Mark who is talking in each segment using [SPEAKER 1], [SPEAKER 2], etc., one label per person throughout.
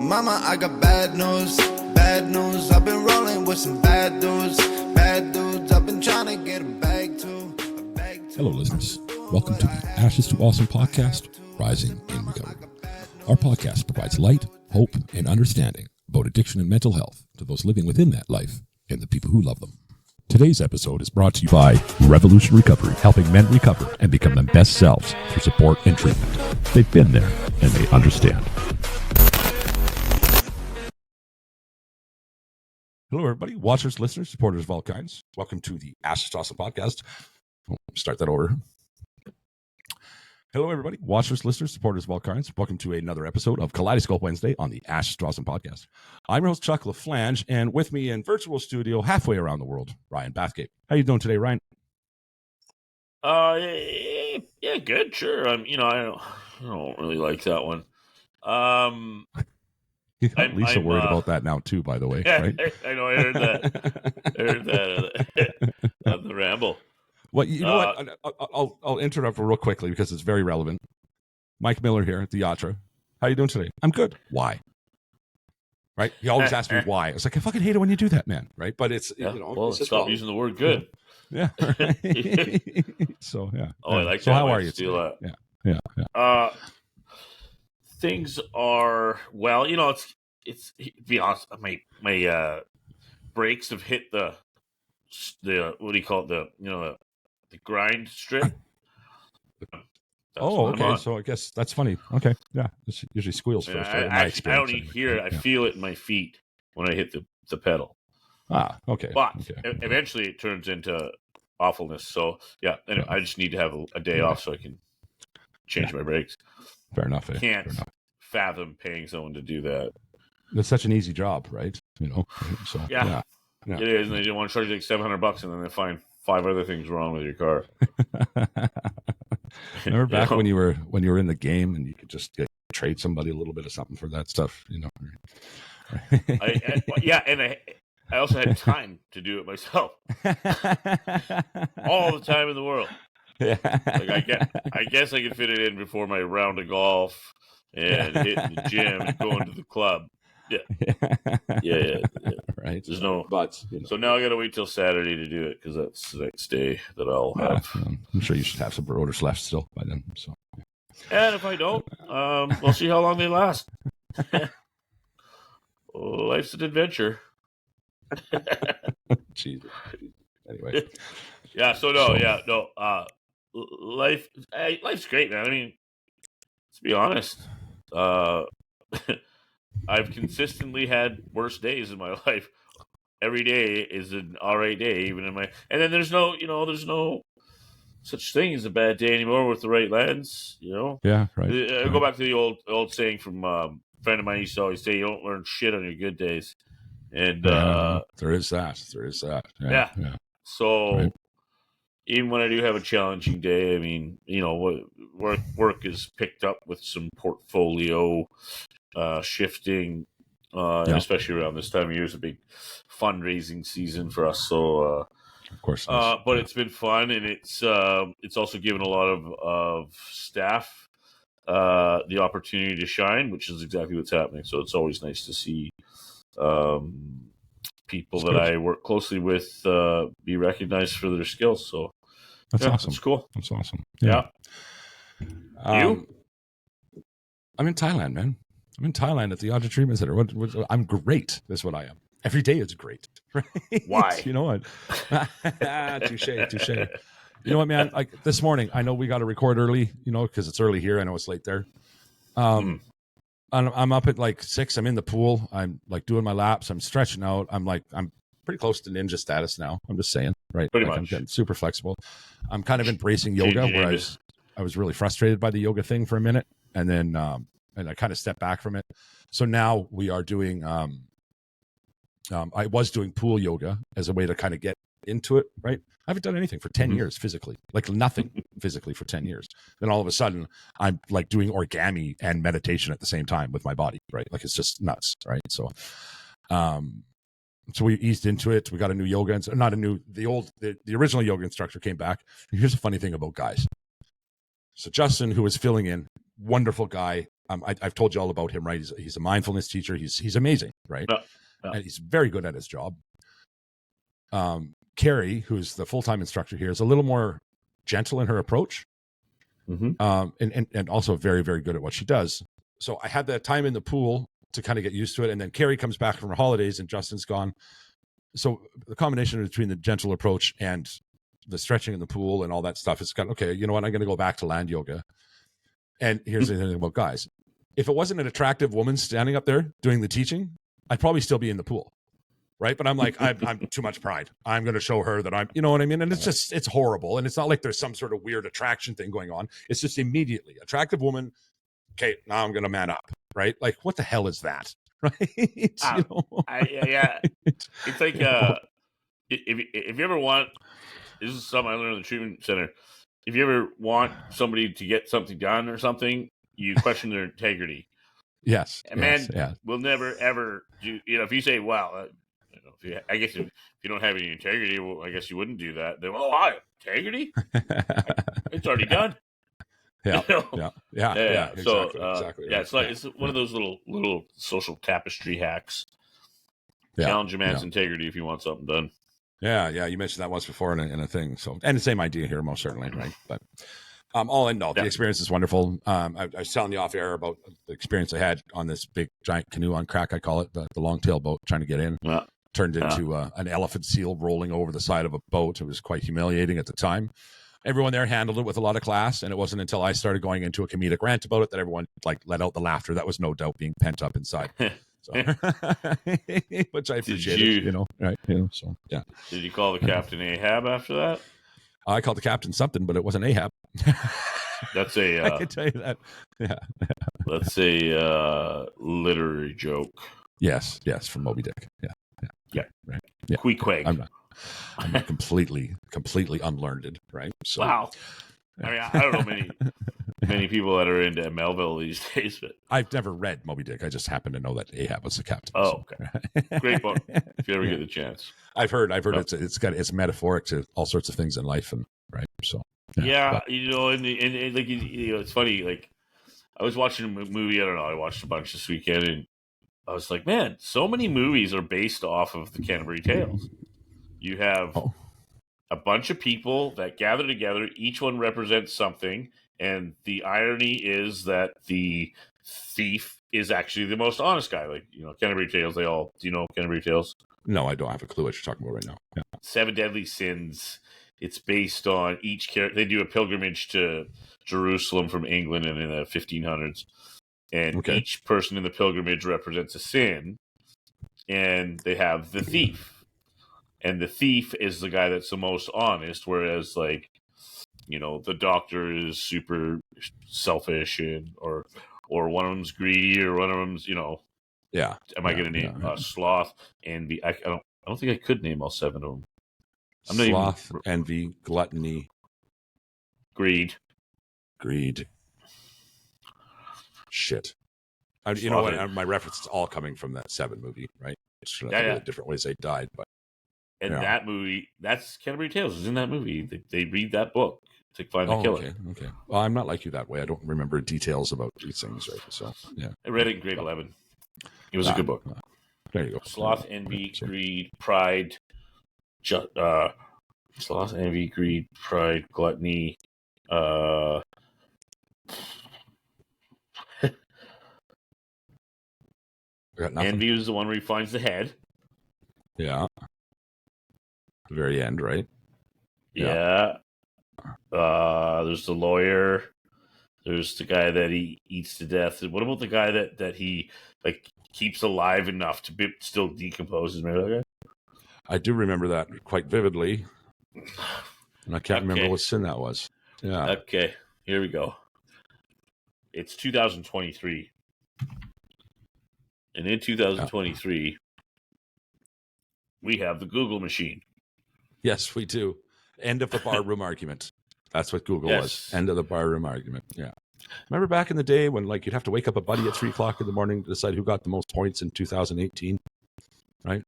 [SPEAKER 1] Mama, I got bad news, bad news. I've been rolling with some bad dudes, bad dudes. I've been trying to get a bag too.
[SPEAKER 2] Hello, listeners. Welcome to the Ashes to Awesome podcast, Rising in Recovery. Our podcast provides light, hope, and understanding about addiction and mental health to those living within that life and the people who love them. Today's episode is brought to you by Revolution Recovery, helping men recover and become their best selves through support and treatment. They've been there and they understand. Hello, everybody. Watchers, listeners, supporters of all kinds. Welcome to the Ashes to Awesome podcast. Start that over. Hello, everybody. Watchers, listeners, supporters of all kinds. Welcome to another episode of Kaleidoscope Wednesday on the Ashes to Awesome podcast. I'm your host, Chuck LaFlange, and with me in virtual studio, halfway around the world, Ryan Bathgate. How you doing today, Ryan?
[SPEAKER 3] Yeah, good, sure. I don't really like that one.
[SPEAKER 2] You got Lisa worried about that now too, by the way. Right?
[SPEAKER 3] I know. I heard that. On the ramble.
[SPEAKER 2] Well, you know what? I'll interrupt real quickly because it's very relevant. Mike Miller here at the Yatra. How you doing today? I'm good. Why? Right? He always asks me why. It's like, I fucking hate it when you do that, man. Right? But it's,
[SPEAKER 3] stop using the word good.
[SPEAKER 2] Yeah. Right. So, yeah.
[SPEAKER 3] Oh, I like
[SPEAKER 2] so
[SPEAKER 3] that.
[SPEAKER 2] how are you today? Yeah.
[SPEAKER 3] Things are, well, it's to be honest, my brakes have hit the what do you call it, the grind strip.
[SPEAKER 2] Okay. So I guess that's funny. Okay. Yeah. This usually squeals first. Right?
[SPEAKER 3] I don't even hear it. I feel it in my feet when I hit the pedal.
[SPEAKER 2] Okay.
[SPEAKER 3] But eventually it turns into awfulness. So, yeah, anyway, I just need to have a day off so I can change my brakes.
[SPEAKER 2] Fair enough.
[SPEAKER 3] Can't fathom paying someone to do that.
[SPEAKER 2] It's such an easy job, right? So yeah.
[SPEAKER 3] It is, and they just want to charge you like $700, and then they find 5 other things wrong with your car.
[SPEAKER 2] Remember back when you were in the game and you could just trade somebody a little bit of something for that stuff,
[SPEAKER 3] I also had time to do it myself. All the time in the world.
[SPEAKER 2] Yeah.
[SPEAKER 3] I guess I could fit it in before my round of golf and hitting the gym and going to the club. Yeah.
[SPEAKER 2] Right.
[SPEAKER 3] There's no buts. So now I got to wait till Saturday to do it because that's the next day that I'll have.
[SPEAKER 2] I'm sure you should have some rotors left still by then. So.
[SPEAKER 3] And if I don't, we'll see how long they last. Life's an adventure.
[SPEAKER 2] Jesus. Anyway.
[SPEAKER 3] Life's great, man. I mean, to be honest, I've consistently had worse days in my life. Every day is an alright day, even in my. And then there's no such thing as a bad day anymore with the right lens.
[SPEAKER 2] Yeah, right.
[SPEAKER 3] I go back to the old saying from a friend of mine used to always say, "You don't learn shit on your good days." And
[SPEAKER 2] there is that. Yeah.
[SPEAKER 3] So.
[SPEAKER 2] Right.
[SPEAKER 3] Even when I do have a challenging day, I mean, work is picked up with some portfolio shifting, especially around this time of year is a big fundraising season for us. So,
[SPEAKER 2] of course,
[SPEAKER 3] but it's been fun, and it's also given a lot of staff the opportunity to shine, which is exactly what's happening. So it's always nice to see people that I work closely with be recognized for their skills. So
[SPEAKER 2] that's awesome.
[SPEAKER 3] That's cool.
[SPEAKER 2] That's awesome.
[SPEAKER 3] Yeah.
[SPEAKER 2] You? I'm in Thailand, man. I'm in Thailand at the Yatra Treatment Center. I'm great. That's what I am. Every day is great. Right?
[SPEAKER 3] Why?
[SPEAKER 2] You know what? Touche. You know what, man? Like this morning, I know we got to record early, because it's early here. I know it's late there. I'm up at like 6. I'm in the pool. I'm like doing my laps. I'm stretching out. I'm pretty close to ninja status now. I'm just saying, right?
[SPEAKER 3] Pretty much.
[SPEAKER 2] I'm getting super flexible. I'm kind of embracing yoga, where I was really frustrated by the yoga thing for a minute, and then and I kind of stepped back from it. So now we are doing. I was doing pool yoga as a way to kind of get into it, right? I haven't done anything for 10 years physically, like nothing physically for 10 years. Then all of a sudden I'm like doing origami and meditation at the same time with my body, right? Like it's just nuts, right? So, so we eased into it. We got a new yoga, the original yoga instructor came back. And here's a funny thing about guys. So Justin, who was filling in, wonderful guy. I've told you all about him, right? He's a mindfulness teacher. He's amazing, right?
[SPEAKER 3] Yeah. Yeah.
[SPEAKER 2] And he's very good at his job. Carrie, who's the full-time instructor here, is a little more gentle in her approach, and also very, very good at what she does. So I had that time in the pool to kind of get used to it, and then Carrie comes back from her holidays, and Justin's gone. So the combination between the gentle approach and the stretching in the pool and all that stuff, it's got, okay, you know what? I'm going to go back to land yoga. And here's the thing about guys. If it wasn't an attractive woman standing up there doing the teaching, I'd probably still be in the pool. Right. But I'm like, I'm too much pride. I'm going to show her that you know what I mean? And it's horrible. And it's not like there's some sort of weird attraction thing going on. It's just immediately attractive woman. Okay. Now I'm going to man up. Right. Like, what the hell is that? Right. It's
[SPEAKER 3] like, if you ever want, this is something I learned in the treatment center. If you ever want somebody to get something done or something, you question their integrity.
[SPEAKER 2] Yes.
[SPEAKER 3] And man will never, ever do, if you say, well, I guess if you don't have any integrity, well, I guess you wouldn't do that. Then, integrity? It's already done.
[SPEAKER 2] Yeah.
[SPEAKER 3] Yeah. So,
[SPEAKER 2] exactly.
[SPEAKER 3] Yeah, it's like it's one of those little social tapestry hacks. Challenge a man's integrity if you want something done.
[SPEAKER 2] Yeah. You mentioned that once before in a thing. So, and the same idea here, most certainly, right? But all in all, the experience is wonderful. I was telling you off air about the experience I had on this big giant canoe on crack. I call it the long tail boat, trying to get in. Yeah. Turned into an elephant seal rolling over the side of a boat. It was quite humiliating at the time. Everyone there handled it with a lot of class, and it wasn't until I started going into a comedic rant about it that everyone let out the laughter that was no doubt being pent up inside. So, which I appreciated, right? So yeah.
[SPEAKER 3] Did you call the captain Ahab after that?
[SPEAKER 2] I called the captain something, but it wasn't Ahab.
[SPEAKER 3] That's I
[SPEAKER 2] can tell you that. Yeah.
[SPEAKER 3] That's a literary joke.
[SPEAKER 2] Yes, from Moby Dick. Yeah. Right. Yeah.
[SPEAKER 3] Queequeg.
[SPEAKER 2] I'm not completely unlearned, right? So,
[SPEAKER 3] wow. I mean, I don't know many people that are into Melville these days, but
[SPEAKER 2] I've never read Moby Dick. I just happen to know that Ahab was the captain.
[SPEAKER 3] Oh, okay. Great book. If you ever get the chance.
[SPEAKER 2] I've heard it's metaphoric to all sorts of things in life, and right. So
[SPEAKER 3] and like it's funny. Like I was watching a movie. I don't know. I watched a bunch this weekend, and I was like, man, so many movies are based off of the Canterbury Tales. You have a bunch of people that gather together. Each one represents something. And the irony is that the thief is actually the most honest guy. Like, Canterbury Tales, do you know Canterbury Tales?
[SPEAKER 2] No, I don't have a clue what you're talking about right now. Yeah.
[SPEAKER 3] 7 Deadly Sins. It's based on each character. They do a pilgrimage to Jerusalem from England in the 1500s. And each person in the pilgrimage represents a sin. And they have the thief. And the thief is the guy that's the most honest, whereas, like, the doctor is super selfish, or one of them's greedy, or one of them's,
[SPEAKER 2] Yeah.
[SPEAKER 3] Am I going to name sloth, envy? I don't think I could name all 7 of them.
[SPEAKER 2] Sloth, envy, gluttony,
[SPEAKER 3] greed.
[SPEAKER 2] Shit. You know what? My reference is all coming from that 7 movie, right? It's the different ways they died, but.
[SPEAKER 3] And that movie, that's Canterbury Tales, is in that movie. They read that book to find the killer.
[SPEAKER 2] Okay. Well, I'm not like you that way. I don't remember details about these things, right? So, yeah.
[SPEAKER 3] I read it in grade 11. It was a good book.
[SPEAKER 2] There you go.
[SPEAKER 3] Sloth, envy, greed, pride. Sloth, envy, greed, pride, gluttony. Envy is the one where he finds the head.
[SPEAKER 2] Yeah. The very end, right?
[SPEAKER 3] Yeah. There's the lawyer. There's the guy that he eats to death. What about the guy that he keeps alive enough to still decomposes? Remember that guy?
[SPEAKER 2] I do remember that quite vividly, and I can't remember what sin that was. Yeah.
[SPEAKER 3] Okay, here we go. It's 2023, and in 2023, we have the Google machine.
[SPEAKER 2] Yes, we do. End of the bar room argument. That's what Google was. End of the bar room argument. Yeah. Remember back in the day when you'd have to wake up a buddy at 3:00 in the morning to decide who got the most points in 2018, right?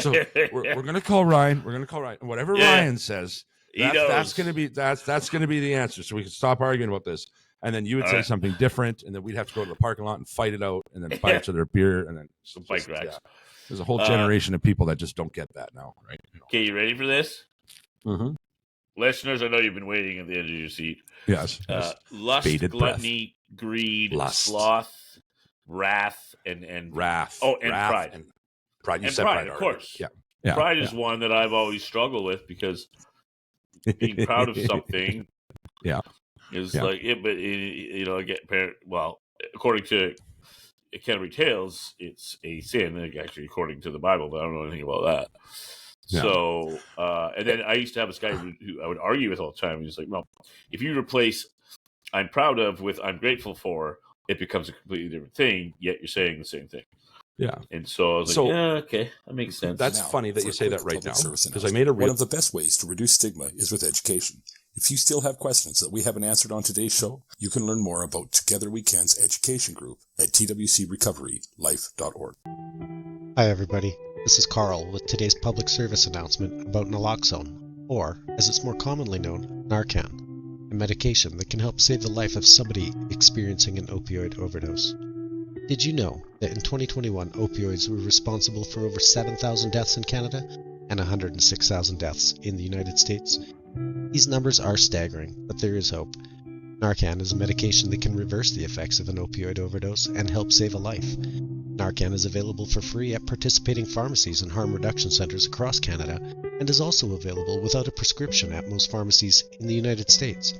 [SPEAKER 2] So we're going to call Ryan. We're going to call Ryan. Whatever Ryan says, that's going to be the answer. So we can stop arguing about this. And then you would say something different, and then we'd have to go to the parking lot and fight it out, and then buy each other a beer, and then
[SPEAKER 3] some bike racks.
[SPEAKER 2] Yeah. There's a whole generation of people that just don't get that now, right?
[SPEAKER 3] Okay, you ready for this?
[SPEAKER 2] Mm-hmm.
[SPEAKER 3] Listeners, I know you've been waiting at the edge of your seat.
[SPEAKER 2] Yes.
[SPEAKER 3] Lust,
[SPEAKER 2] bated
[SPEAKER 3] gluttony, greed, sloth, wrath, and
[SPEAKER 2] wrath.
[SPEAKER 3] Oh, and
[SPEAKER 2] wrath
[SPEAKER 3] pride.
[SPEAKER 2] And pride. You
[SPEAKER 3] and
[SPEAKER 2] said
[SPEAKER 3] pride,
[SPEAKER 2] pride
[SPEAKER 3] of course.
[SPEAKER 2] Yeah.
[SPEAKER 3] Pride is one that I've always struggled with because being proud of something is like it, but again, according to Canterbury Tales, it's a sin, actually, according to the Bible, but I don't know anything about that. Yeah. So, and then I used to have this guy who I would argue with all the time. He's like, well, if you replace I'm proud of with I'm grateful for, it becomes a completely different thing, yet you're saying the same thing.
[SPEAKER 2] Yeah.
[SPEAKER 3] And so I was like, yeah, okay, that makes sense.
[SPEAKER 2] That's funny that you say that right now. Because I made a
[SPEAKER 4] one of the best ways to reduce stigma is with education. If you still have questions that we haven't answered on today's show, you can learn more about Together We Can's education group at twcrecoverylife.org.
[SPEAKER 5] Hi everybody, this is Carl with today's public service announcement about naloxone, or, as it's more commonly known, Narcan, a medication that can help save the life of somebody experiencing an opioid overdose. Did you know that in 2021 opioids were responsible for over 7,000 deaths in Canada and 106,000 deaths in the United States? These numbers are staggering, but there is hope. Narcan is a medication that can reverse the effects of an opioid overdose and help save a life. Narcan is available for free at participating pharmacies and harm reduction centers across Canada and is also available without a prescription at most pharmacies in the United States.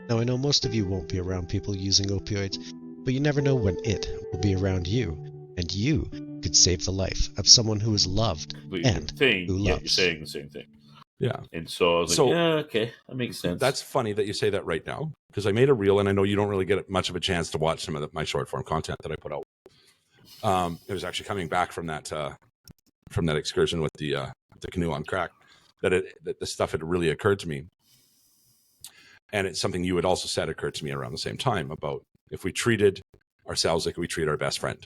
[SPEAKER 5] Now, I know most of you won't be around people using opioids, but you never know when it will be around you, and you could save the life of someone who is loved and who loves.
[SPEAKER 3] You're saying the same thing.
[SPEAKER 2] Yeah.
[SPEAKER 3] And so I was like, yeah, okay, that makes sense.
[SPEAKER 2] That's funny that you say that right now, because I made a reel, and I know you don't really get much of a chance to watch some of my short form content that I put out. It was actually coming back from that excursion with the canoe on crack that the stuff had really occurred to me, and it's something you had also said occurred to me around the same time about if we treated ourselves like we treat our best friend,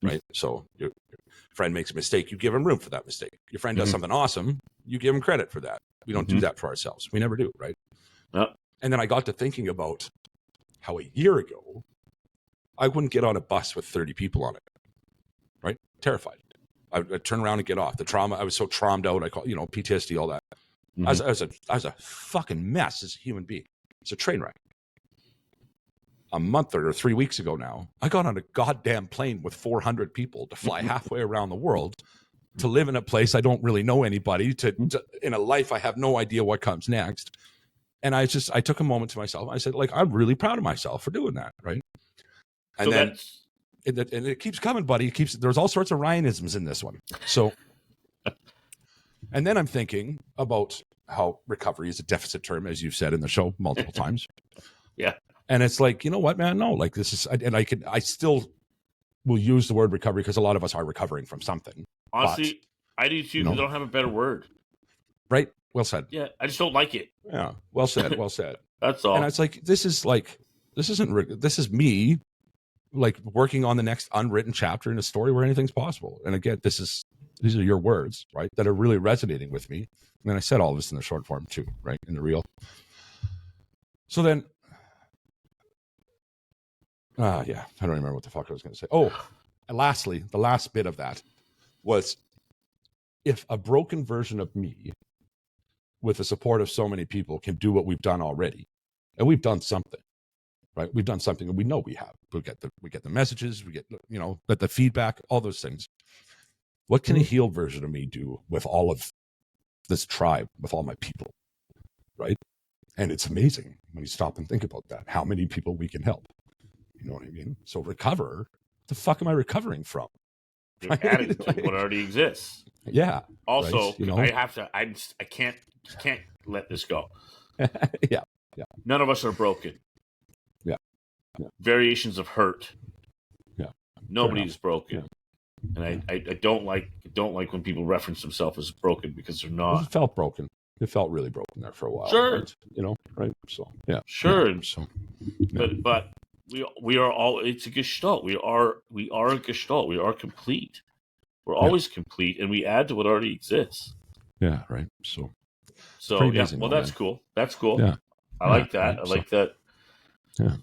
[SPEAKER 2] right? So your friend makes a mistake, you give him room for that mistake. Your friend does something awesome, you give him credit for that. We don't do that for ourselves. We never do, right? And then I got to thinking about how a year ago I wouldn't get on a bus with 30 people on it, right? Terrified. I'd turn around and get off. The trauma, I was so traumed out. I call PTSD, all that. I was a fucking mess as a human being. It's a train wreck. A month or 3 weeks ago now, I got on a goddamn plane with 400 people to fly halfway around the world, to live in a place I don't really know anybody, to in a life I have no idea what comes next. And I took a moment to myself. I said, like, I'm really proud of myself for doing that, right? And so then it keeps coming, buddy. There's all sorts of Ryanisms in this one. So, and then I'm thinking about how recovery is a deficit term, as you've said in the show multiple times.
[SPEAKER 3] Yeah.
[SPEAKER 2] And it's like, you know what, man? No, like this is, and I still will use the word recovery because a lot of us are recovering from something.
[SPEAKER 3] Honestly, I do too, because I don't have a better word.
[SPEAKER 2] Right? Well said.
[SPEAKER 3] Yeah, I just don't like it.
[SPEAKER 2] Yeah. Well said. Well said.
[SPEAKER 3] That's all.
[SPEAKER 2] And it's like, this is me, like, working on the next unwritten chapter in a story where anything's possible. And again, these are your words, right, that are really resonating with me. I mean, I said all this in the short form too, right, in the reel. So then, I don't remember what the fuck I was going to say. Oh, and lastly, the last bit of that was, if a broken version of me with the support of so many people can do what we've done already, and we've done something, right? We've done something, and we know we have. We get the messages, we get, the feedback, all those things. What can a healed version of me do with all of this tribe, with all my people, right? And it's amazing when you stop and think about that, how many people we can help. You know what I mean? So recover, the fuck am I recovering from?
[SPEAKER 3] You're adding to what already exists.
[SPEAKER 2] Yeah.
[SPEAKER 3] Also,
[SPEAKER 2] right?
[SPEAKER 3] I can't let this go.
[SPEAKER 2] Yeah.
[SPEAKER 3] None of us are broken.
[SPEAKER 2] Yeah.
[SPEAKER 3] Variations of hurt.
[SPEAKER 2] Yeah.
[SPEAKER 3] Nobody's broken.
[SPEAKER 2] Yeah.
[SPEAKER 3] And I don't like when people reference themselves as broken, because they're not.
[SPEAKER 2] It felt broken. It felt really broken there for a while.
[SPEAKER 3] Sure.
[SPEAKER 2] Right? Right? So, yeah.
[SPEAKER 3] Sure.
[SPEAKER 2] Yeah. So,
[SPEAKER 3] But we are all, it's a gestalt. We are a gestalt. We are complete. We're always complete, and we add to what already exists.
[SPEAKER 2] Yeah, right. So
[SPEAKER 3] yeah, well, that's cool. That's cool.
[SPEAKER 2] Yeah.
[SPEAKER 3] I like that.
[SPEAKER 2] Right.
[SPEAKER 3] I like that.
[SPEAKER 2] Yeah.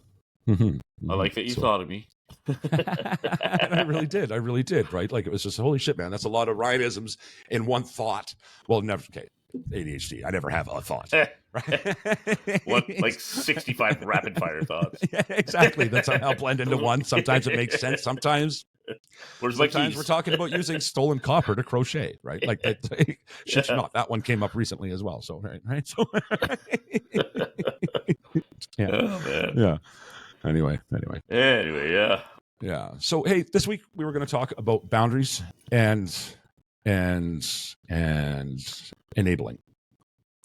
[SPEAKER 3] I like that you thought of me.
[SPEAKER 2] And I really did, right? Like, it was just, holy shit, man, that's a lot of Ryanisms in one thought. Well, never, okay, ADHD, I never have a thought. Right?
[SPEAKER 3] What, like 65 rapid fire thoughts?
[SPEAKER 2] Yeah, exactly. That somehow blend into one. Sometimes it makes sense. Sometimes
[SPEAKER 3] Where's my
[SPEAKER 2] we're
[SPEAKER 3] keys?
[SPEAKER 2] talking about using stolen copper to crochet, right? Like that. Shit you not. That one came up recently as well. So right. So yeah,
[SPEAKER 3] Oh, man.
[SPEAKER 2] yeah. Anyway,
[SPEAKER 3] Yeah.
[SPEAKER 2] So hey, this week we were going to talk about boundaries and enabling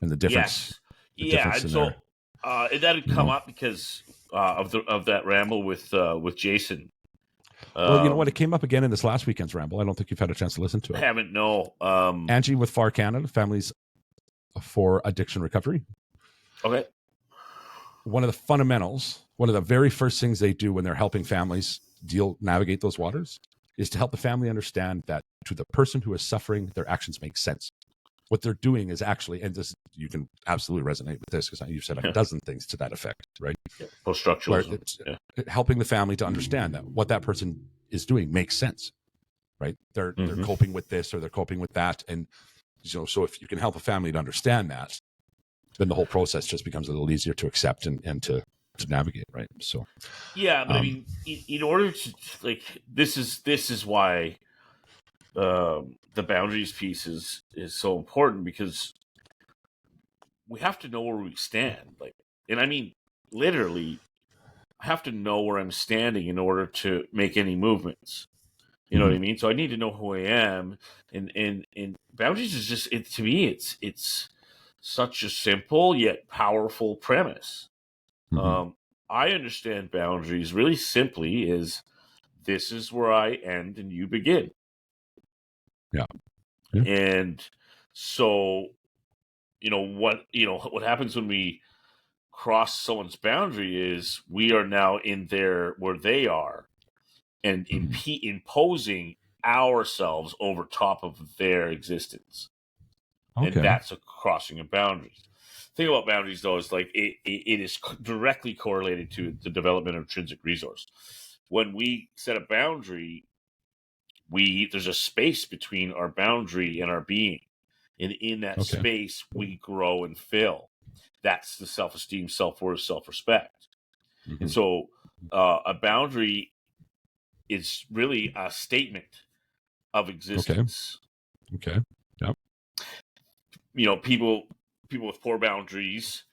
[SPEAKER 2] and the difference.
[SPEAKER 3] Yes.
[SPEAKER 2] The
[SPEAKER 3] Yeah.
[SPEAKER 2] difference
[SPEAKER 3] And
[SPEAKER 2] in
[SPEAKER 3] so
[SPEAKER 2] there.
[SPEAKER 3] that had come up because of that ramble with Jason.
[SPEAKER 2] Well, you know what? It came up again in this last weekend's ramble. I don't think you've had a chance to listen to it.
[SPEAKER 3] I haven't. No.
[SPEAKER 2] Angie with FAR Canada, Families for Addiction Recovery.
[SPEAKER 3] Okay.
[SPEAKER 2] One of the fundamentals, one of the very first things they do when they're helping families navigate those waters is to help the family understand that to the person who is suffering, their actions make sense. What they're doing is actually, and this, you can absolutely resonate with this because you've said a dozen things to that effect, right?
[SPEAKER 3] Yeah. Post-structuralism.
[SPEAKER 2] Helping the family to understand that what that person is doing makes sense, right? They're coping with this or they're coping with that, and so if you can help a family to understand that, then the whole process just becomes a little easier to accept and to navigate, right? So
[SPEAKER 3] yeah, but I mean, in order to, like, this is why the boundaries piece is so important, because we have to know where we stand. Like, and I mean, literally, I have to know where I'm standing in order to make any movements. You know what I mean? So I need to know who I am, and boundaries is just, to me, it's such a simple yet powerful premise. I understand boundaries really simply is, this is where I end and you begin.
[SPEAKER 2] Yeah.
[SPEAKER 3] And so, what happens when we cross someone's boundary is we are now in there where they are, and imposing ourselves over top of their existence.
[SPEAKER 2] Okay.
[SPEAKER 3] And that's a crossing of boundaries. The thing about boundaries, though, is like it is directly correlated to the development of intrinsic resource. When we set a boundary, there's a space between our boundary and our being. And in that space, we grow and fill. That's the self-esteem, self-worth, self-respect. And so a boundary is really a statement of existence.
[SPEAKER 2] Okay. Yep.
[SPEAKER 3] People with poor boundaries,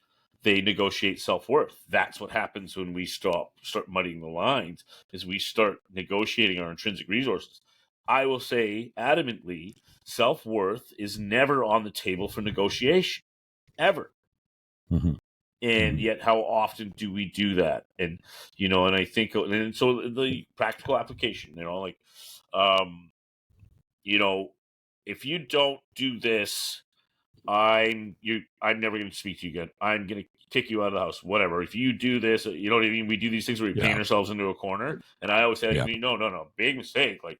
[SPEAKER 3] they negotiate self-worth. That's what happens when we start muddying the lines, is we start negotiating our intrinsic resources. I will say adamantly, self-worth is never on the table for negotiation, ever. And yet, how often do we do that? And and I think, and so the practical application, if you don't do this, I'm never going to speak to you again. I'm going to kick you out of the house. Whatever. If you do this, you know what I mean. We do these things where we paint ourselves into a corner, and I always say, no, big mistake. Like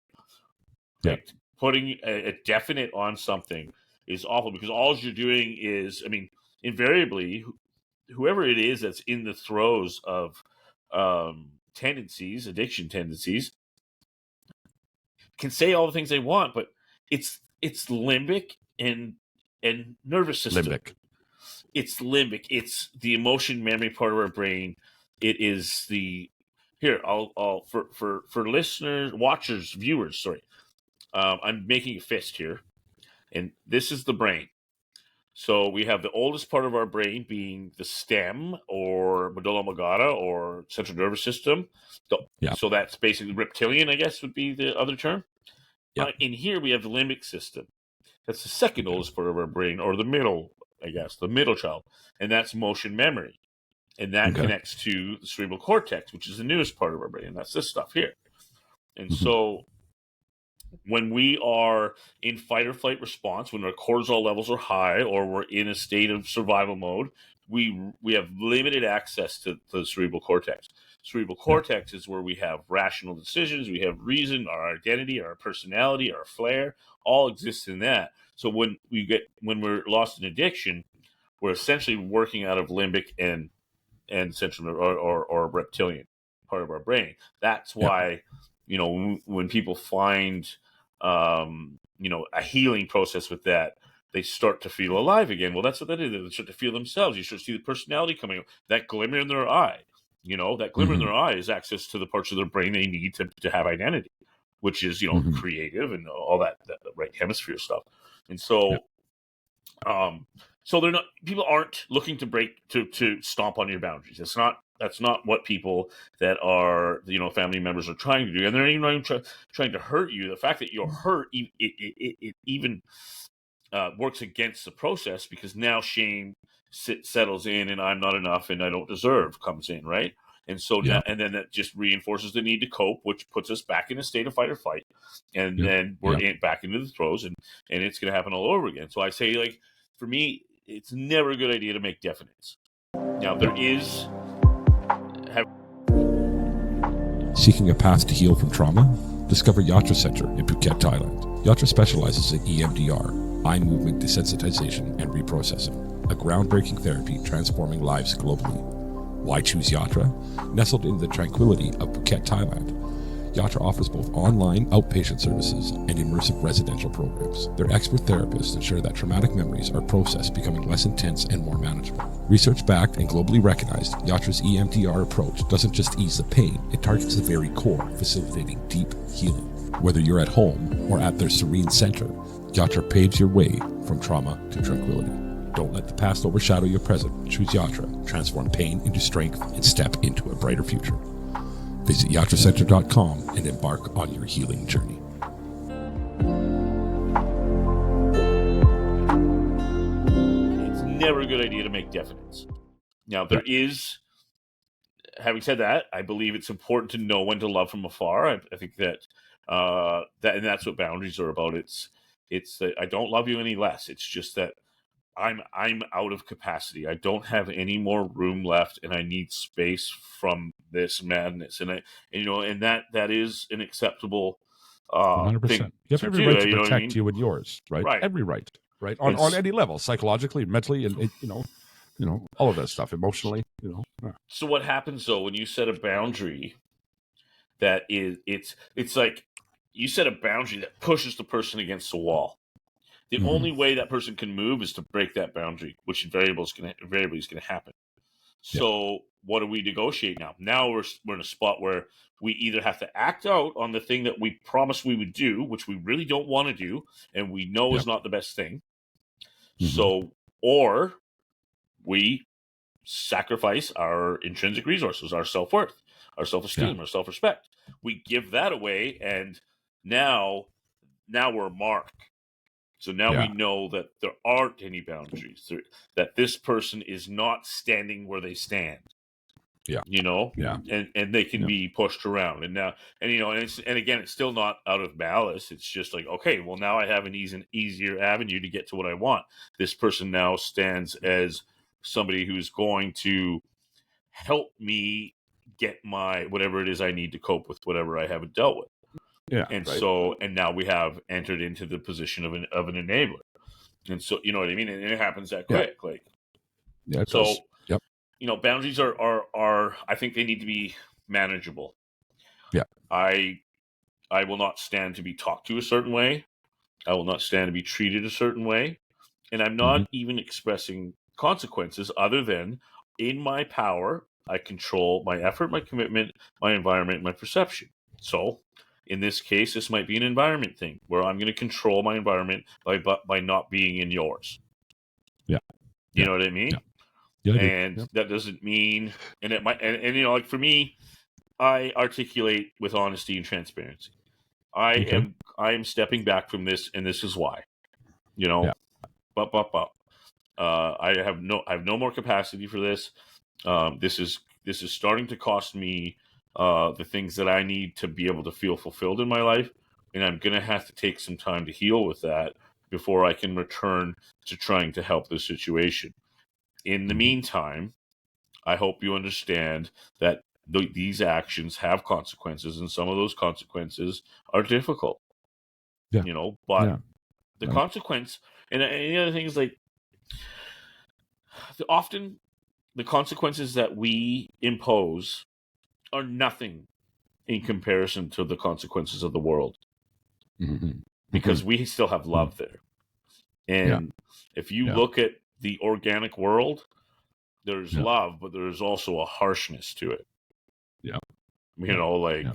[SPEAKER 3] putting a definite on something is awful, because all you're doing is, I mean, invariably, whoever it is that's in the throes of addiction tendencies, can say all the things they want, but it's limbic and nervous system. It's limbic. It's the emotion memory part of our brain. It is I'll for listeners, watchers, viewers. Sorry, I'm making a fist here, and this is the brain. So we have the oldest part of our brain being the stem, or medulla oblongata, or central nervous system. So that's basically reptilian, I guess, would be the other term. In here we have the limbic system. That's the second oldest part of our brain, or the middle, I guess, the middle child. And that's motion memory. And that connects to the cerebral cortex, which is the newest part of our brain. And that's this stuff here. And so when we are in fight or flight response, when our cortisol levels are high, or we're in a state of survival mode, we have limited access to the cerebral cortex. Cerebral cortex is where we have rational decisions, we have reason, our identity, our personality, our flair, all exists in that. So when we're lost in addiction, we're essentially working out of limbic and central or reptilian. part of our brain. That's why, you know, when people find, you know, a healing process with that, they start to feel alive again. Well, that's what that is. They start to feel themselves. You start to see the personality coming out, that glimmer in their eye. You know, that glimmer in their eye is access to the parts of their brain they need to have identity, which is, you know, creative and all that right hemisphere stuff. And so, so they're not, people aren't looking to to stomp on your boundaries. That's not what people that are, you know, family members are trying to do. And they're even trying to hurt you. The fact that you're hurt, it even works against the process, because now shame settles in, and I'm not enough and I don't deserve comes in, right? And so now, and then that just reinforces the need to cope, which puts us back in a state of fight or flight, and then we're back into the throes, and it's going to happen all over again. So I say, like, for me, it's never a good idea to make definites. Now there is
[SPEAKER 4] Seeking a path to heal from trauma? Discover Yatra Center in Phuket, Thailand. Yatra specializes in EMDR, eye movement desensitization and reprocessing, a groundbreaking therapy transforming lives globally. Why choose Yatra? Nestled in the tranquility of Phuket, Thailand, Yatra offers both online outpatient services and immersive residential programs. Their expert therapists ensure that traumatic memories are processed, becoming less intense and more manageable. Research-backed and globally recognized, Yatra's EMDR approach doesn't just ease the pain, it targets the very core, facilitating deep healing. Whether you're at home or at their serene center, Yatra paves your way from trauma to tranquility. Don't let the past overshadow your present. Choose Yatra, transform pain into strength, and step into a brighter future. Visit yatracenter.com and embark on your healing journey.
[SPEAKER 3] It's never a good idea to make definites. Now, there is, having said that, I believe it's important to know when to love from afar. I think that, and that's what boundaries are about. It's that I don't love you any less. It's just that I'm out of capacity. I don't have any more room left, and I need space from this madness. And you know, and that is an acceptable
[SPEAKER 2] 100%.
[SPEAKER 3] thing.
[SPEAKER 2] You have every right to
[SPEAKER 3] you know
[SPEAKER 2] protect
[SPEAKER 3] what I mean?
[SPEAKER 2] you and yours, right?
[SPEAKER 3] Right.
[SPEAKER 2] Every right, right? On any level, psychologically, mentally, and you know, all of that stuff, emotionally, you know.
[SPEAKER 3] So what happens though when you set a boundary that is it's like you set a boundary that pushes the person against the wall. The only way that person can move is to break that boundary, which invariably is going to happen. So what do we negotiate now? Now we're in a spot where we either have to act out on the thing that we promised we would do, which we really don't want to do, and we know is not the best thing. So, or we sacrifice our intrinsic resources, our self-worth, our self-esteem, our self-respect. We give that away, and now we're a mark. So now we know that there aren't any boundaries, that this person is not standing where they stand. You know, and they can be pushed around, and you know, and again, it's still not out of malice. It's just like, okay, well, now I have an easier avenue to get to what I want. This person now stands as somebody who's going to help me get my whatever it is I need to cope with whatever I haven't dealt with. So, and now we have entered into the position of an enabler, and so, you know what I mean. And it happens that quick, like,
[SPEAKER 2] it
[SPEAKER 3] so.
[SPEAKER 2] does.
[SPEAKER 3] You know, boundaries are I think they need to be manageable. I will not stand to be talked to a certain way. I will not stand to be treated a certain way, and I'm not even expressing consequences other than in my power. I control my effort, my commitment, my environment, my perception. So, in this case, this might be an environment thing where I'm going to control my environment by not being in yours. You know what I mean? And that doesn't mean, and it might, and you know, like for me, I articulate with honesty and transparency. I am stepping back from this, and this is why. You know, I have no more capacity for this. This is starting to cost me the things that I need to be able to feel fulfilled in my life, and I'm gonna have to take some time to heal with that before I can return to trying to help this situation. In the meantime, I hope you understand that these actions have consequences, and some of those consequences are difficult. You know, but the consequence, and the other thing is, like, often the consequences that we impose are nothing in comparison to the consequences of the world, because we still have love there. And if you look at the organic world, there's love, but there's also a harshness to it.
[SPEAKER 2] Yeah.
[SPEAKER 3] You know, like,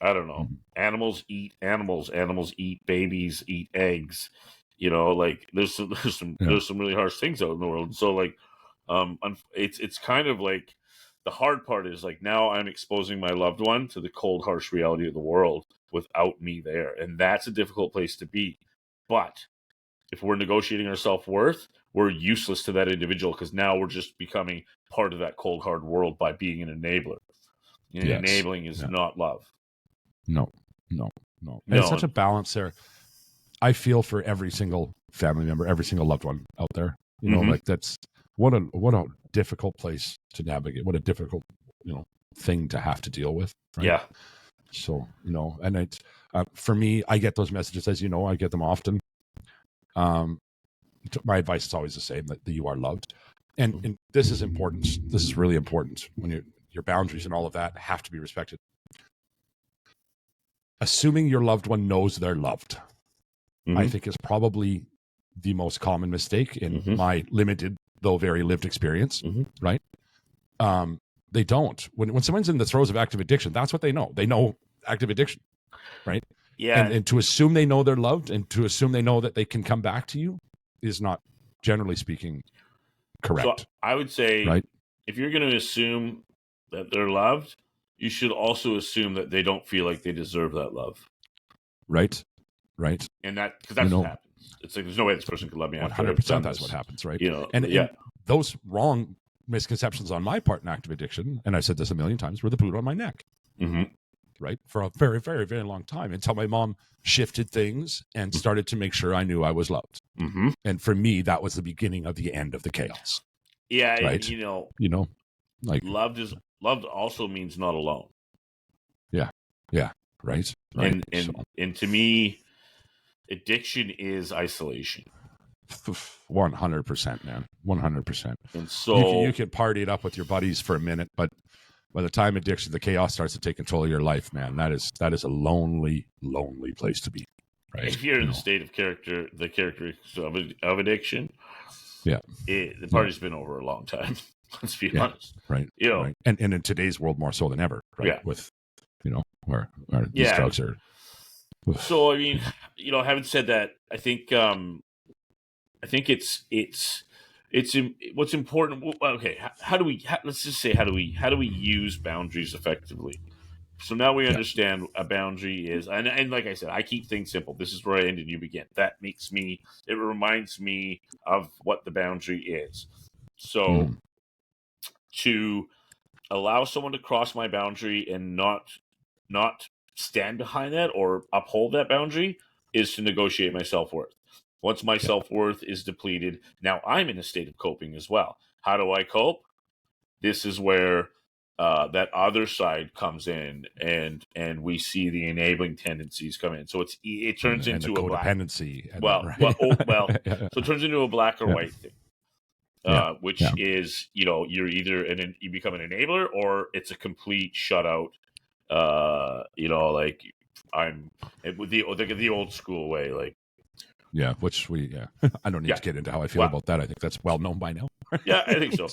[SPEAKER 3] I don't know, animals eat animals, animals eat babies, eat eggs. You know, like there's some really harsh things out in the world. So like, it's kind of like the hard part is like now I'm exposing my loved one to the cold, harsh reality of the world without me there, and that's a difficult place to be. But if we're negotiating our self-worth, we're useless to that individual because now we're just becoming part of that cold, hard world by being an enabler. And enabling is not love.
[SPEAKER 2] No. It's such a balance there. I feel for every single family member, every single loved one out there. You know, like that's what a difficult place to navigate. What a difficult, thing to have to deal with. Right? Yeah. So, and it's for me, I get those messages, as you know, I get them often. My advice is always the same, that you are loved. And this is important. This is really important when your boundaries and all of that have to be respected. Assuming your loved one knows they're loved, I think is probably the most common mistake in my limited, though very lived experience, right? They don't. When someone's in the throes of active addiction, that's what they know. They know active addiction, right? Yeah. And to assume they know they're loved and to assume they know that they can come back to you is not, generally speaking, correct.
[SPEAKER 3] So I would say, right? If you're going to assume that they're loved, you should also assume that they don't feel like they deserve that love.
[SPEAKER 2] Right.
[SPEAKER 3] And because that's what happens. It's like, there's no way this person could love me.
[SPEAKER 2] 100% that's what happens, right? And those wrong misconceptions on my part in active addiction, and I've said this a million times, were the boot on my neck. Right? For a very, very, very long time, until my mom shifted things and started to make sure I knew I was loved. And for me, that was the beginning of the end of the chaos.
[SPEAKER 3] Yeah.
[SPEAKER 2] Right?
[SPEAKER 3] Like loved also means not alone.
[SPEAKER 2] Yeah. Right.
[SPEAKER 3] And to me, addiction is isolation.
[SPEAKER 2] 100%, man. 100%.
[SPEAKER 3] And so
[SPEAKER 2] you can party it up with your buddies for a minute, but by the time the chaos starts to take control of your life, man, that is a lonely, lonely place to be. Right?
[SPEAKER 3] If you're in the state of the characteristics of addiction, the party's been over a long time. Let's be honest.
[SPEAKER 2] Right. Right. And in today's world, more so than ever, right? Yeah. With, where these drugs are.
[SPEAKER 3] So, I mean, having said that, I think it's what's important. Okay. Let's just say, how do we use boundaries effectively? So now we understand a boundary is, and like I said, I keep things simple. This is where I end and you begin. It reminds me of what the boundary is. So to allow someone to cross my boundary and not stand behind that or uphold that boundary is to negotiate my self-worth. Once my self-worth is depleted, now I'm in a state of coping as well. How do I cope? This is where that other side comes in, and we see the enabling tendencies come in. So it turns into a
[SPEAKER 2] codependency.
[SPEAKER 3] So it turns into a black or white thing, which is you're either you become an enabler or it's a complete shutout. Like I'm with the old school way, like.
[SPEAKER 2] Yeah, which I don't need to get into how I feel about that. I think that's well known by now.
[SPEAKER 3] Yeah, I think so.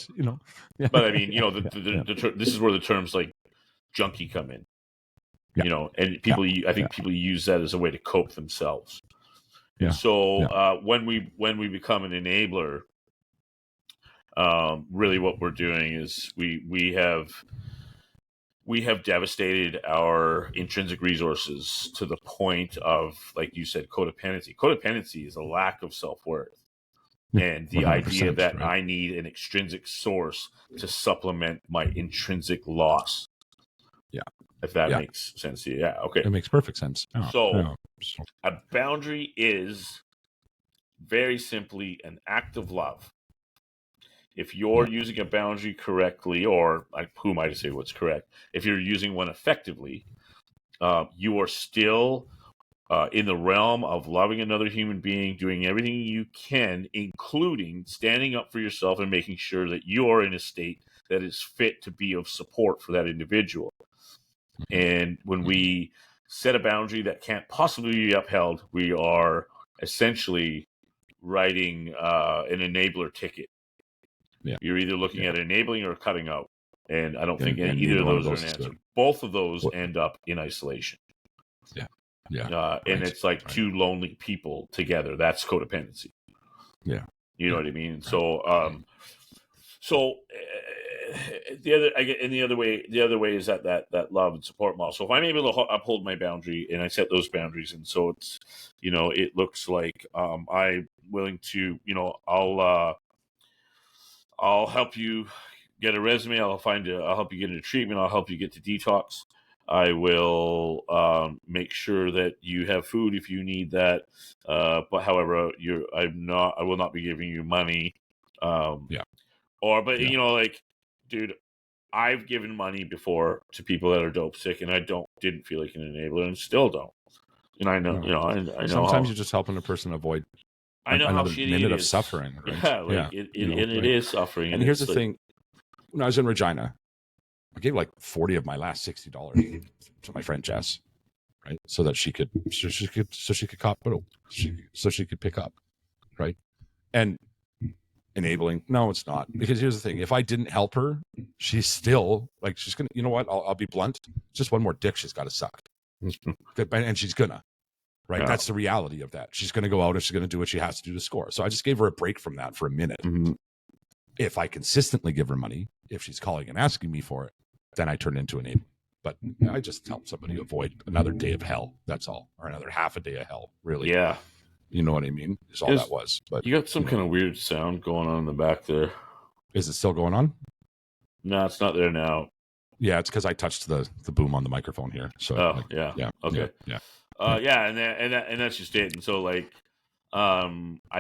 [SPEAKER 3] But I mean, this is where the terms like junkie come in. And people, I think people use that as a way to cope themselves. Yeah. So when we become an enabler, really what we're doing is we have devastated our intrinsic resources to the point of, like you said, codependency. Codependency is a lack of self-worth. And the idea that I need an extrinsic source to supplement my intrinsic loss. Yeah. If that makes sense to you. Yeah. Okay.
[SPEAKER 2] It makes perfect sense.
[SPEAKER 3] So a boundary is very simply an act of love. If you're using a boundary correctly, or who am I to say what's correct? If you're using one effectively, you are still in the realm of loving another human being, doing everything you can, including standing up for yourself and making sure that you are in a state that is fit to be of support for that individual. And when we set a boundary that can't possibly be upheld, we are essentially writing an enabler ticket.
[SPEAKER 2] Yeah.
[SPEAKER 3] You're either looking at enabling or cutting out. And I don't think
[SPEAKER 2] and
[SPEAKER 3] either of
[SPEAKER 2] neither one
[SPEAKER 3] those
[SPEAKER 2] of
[SPEAKER 3] are
[SPEAKER 2] those
[SPEAKER 3] an
[SPEAKER 2] is
[SPEAKER 3] answer.
[SPEAKER 2] good.
[SPEAKER 3] Both of those end up in isolation. And it's like two lonely people together. That's codependency.
[SPEAKER 2] Yeah.
[SPEAKER 3] You know what I mean? Right. So the other way is that love and support model. So if I'm able to uphold my boundary and I set those boundaries, and so it's, it looks like I'm willing to, I'll help you get a resume. I'll help you get into treatment. I'll help you get to detox. I will make sure that you have food if you need that. But however, I will not be giving you money. Dude, I've given money before to people that are dope sick, and I didn't feel like an enabler, and still don't. And I know, I know.
[SPEAKER 2] Sometimes you're just helping a person avoid another minute of suffering. Right?
[SPEAKER 3] It is suffering.
[SPEAKER 2] And here's the thing: when I was in Regina, I gave like 40 of my last $60 to my friend Jess, right, so that she could cop, so she could pick up, right, and enabling. No, it's not, because here's the thing: if I didn't help her, she's still like, she's gonna. You know what? I'll be blunt. Just one more dick she's got to suck, and she's gonna. Right, that's the reality of that. She's going to go out and she's going to do what she has to do to score. So I just gave her a break from that for a minute.
[SPEAKER 3] Mm-hmm.
[SPEAKER 2] If I consistently give her money, if she's calling and asking me for it, then I turn into an ape. But I just help somebody avoid another day of hell. That's all, or another half a day of hell. Really,
[SPEAKER 3] yeah.
[SPEAKER 2] You know what I mean? Is all that was. But
[SPEAKER 3] you got some kind of weird sound going on in the back there.
[SPEAKER 2] Is it still going on?
[SPEAKER 3] No, it's not there now.
[SPEAKER 2] Yeah, it's because I touched the boom on the microphone here. So
[SPEAKER 3] yeah, okay,
[SPEAKER 2] yeah.
[SPEAKER 3] And that's just it. And so I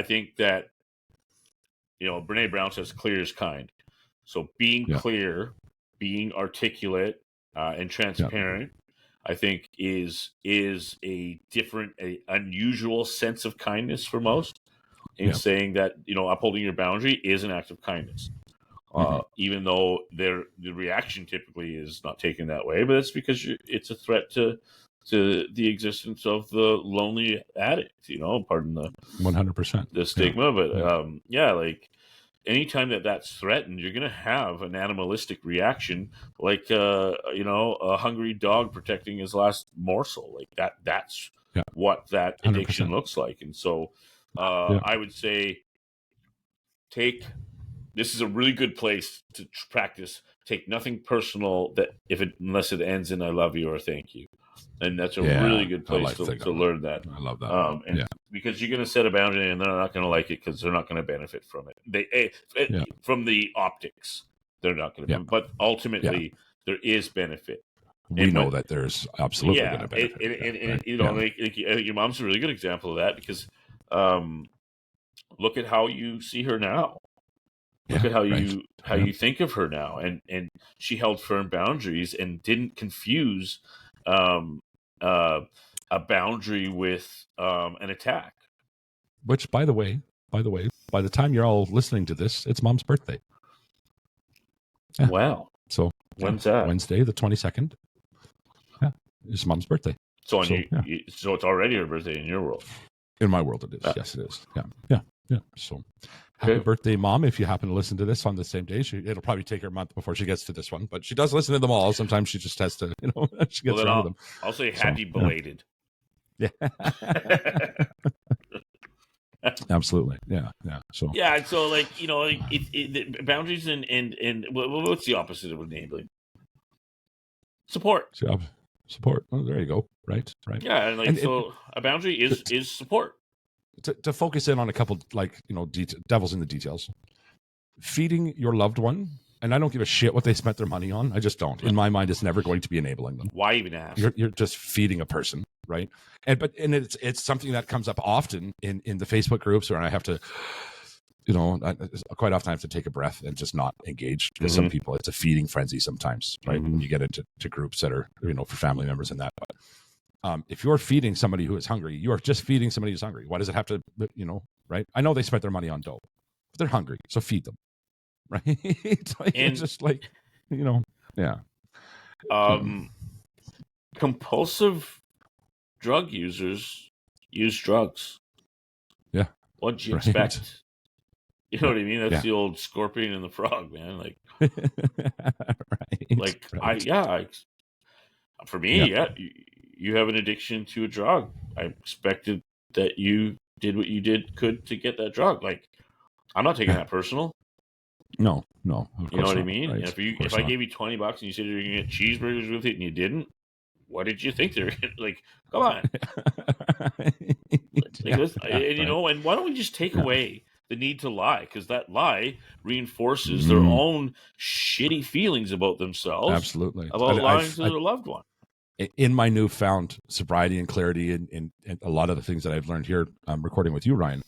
[SPEAKER 3] think that Brene Brown says clear is kind. So being clear, being articulate, and transparent, I think is a different, unusual sense of kindness for most. In saying that upholding your boundary is an act of kindness. Even though the reaction typically is not taken that way, but it's because it's a threat to the existence of the lonely addict, pardon the
[SPEAKER 2] 100%
[SPEAKER 3] the stigma. But anytime that's threatened, you're going to have an animalistic reaction, like a hungry dog protecting his last morsel. Like that's what that addiction
[SPEAKER 2] 100%.
[SPEAKER 3] looks like. And so I would say this is a really good place to practice. Take nothing personal unless it ends in "I love you" or "thank you," and that's a really good place to learn that.
[SPEAKER 2] I love that.
[SPEAKER 3] Because you're going to set a boundary, and they're not going to like it because they're not going to benefit from it. From the optics, they're not going to. But ultimately, there is benefit.
[SPEAKER 2] We know that there's absolutely going to benefit.
[SPEAKER 3] Your mom's a really good example of that, because look at how you see her now. Look at how you think of her now, and she held firm boundaries and didn't confuse a boundary with an attack.
[SPEAKER 2] Which, by the way, by the time you're all listening to this, it's Mom's birthday. Yeah.
[SPEAKER 3] Wow!
[SPEAKER 2] So
[SPEAKER 3] when's that?
[SPEAKER 2] Wednesday, the 22nd. Yeah, it's Mom's birthday.
[SPEAKER 3] So it's already her birthday in your world.
[SPEAKER 2] In my world, it is. Yes, it is. Yeah. So, happy birthday, Mom! If you happen to listen to this on the same day, it'll probably take her a month before she gets to this one. But she does listen to them all. Sometimes she just has to, she gets around them.
[SPEAKER 3] I'll say happy belated.
[SPEAKER 2] Yeah. Absolutely. Yeah. So.
[SPEAKER 3] Yeah. And so, boundaries and what's the opposite of enabling? Support.
[SPEAKER 2] Support. Oh, there you go. Right.
[SPEAKER 3] Yeah, and a boundary is support.
[SPEAKER 2] To focus in on a couple, devils in the details. Feeding your loved one, and I don't give a shit what they spent their money on. I just don't. In my mind, it's never going to be enabling them.
[SPEAKER 3] Why even ask?
[SPEAKER 2] You're just feeding a person, right? And it's something that comes up often in the Facebook groups where I have to, quite often I have to take a breath and just not engage, because some people, it's a feeding frenzy sometimes, right? When you get into groups that are, for family members and that. But if you're feeding somebody who is hungry, you are just feeding somebody who's hungry. Why does it have to, right? I know they spent their money on dope, but they're hungry, so feed them. right? Like,
[SPEAKER 3] And
[SPEAKER 2] it's just like, yeah.
[SPEAKER 3] Compulsive drug users use drugs.
[SPEAKER 2] Yeah.
[SPEAKER 3] What'd you
[SPEAKER 2] Right.
[SPEAKER 3] expect? You know what I mean? That's
[SPEAKER 2] Yeah.
[SPEAKER 3] the old scorpion and the frog, man. Like,
[SPEAKER 2] right.
[SPEAKER 3] For me, you have an addiction to a drug. I expected that you did what you could to get that drug. Like, I'm not taking that personal.
[SPEAKER 2] No, of
[SPEAKER 3] You know
[SPEAKER 2] course
[SPEAKER 3] what I
[SPEAKER 2] not,
[SPEAKER 3] mean?
[SPEAKER 2] right?
[SPEAKER 3] And if
[SPEAKER 2] Of course
[SPEAKER 3] I
[SPEAKER 2] not.
[SPEAKER 3] gave you $20 and you said you're gonna get cheeseburgers with it and you didn't, what did you think they're like? Come on,
[SPEAKER 2] Yeah,
[SPEAKER 3] and
[SPEAKER 2] right.
[SPEAKER 3] and why don't we just take
[SPEAKER 2] Yeah.
[SPEAKER 3] away the need to lie? Because that lie reinforces their own shitty feelings about themselves,
[SPEAKER 2] Absolutely.
[SPEAKER 3] about lying to their loved one.
[SPEAKER 2] In my newfound sobriety and clarity, and a lot of the things that I've learned here, recording with you, Ryan,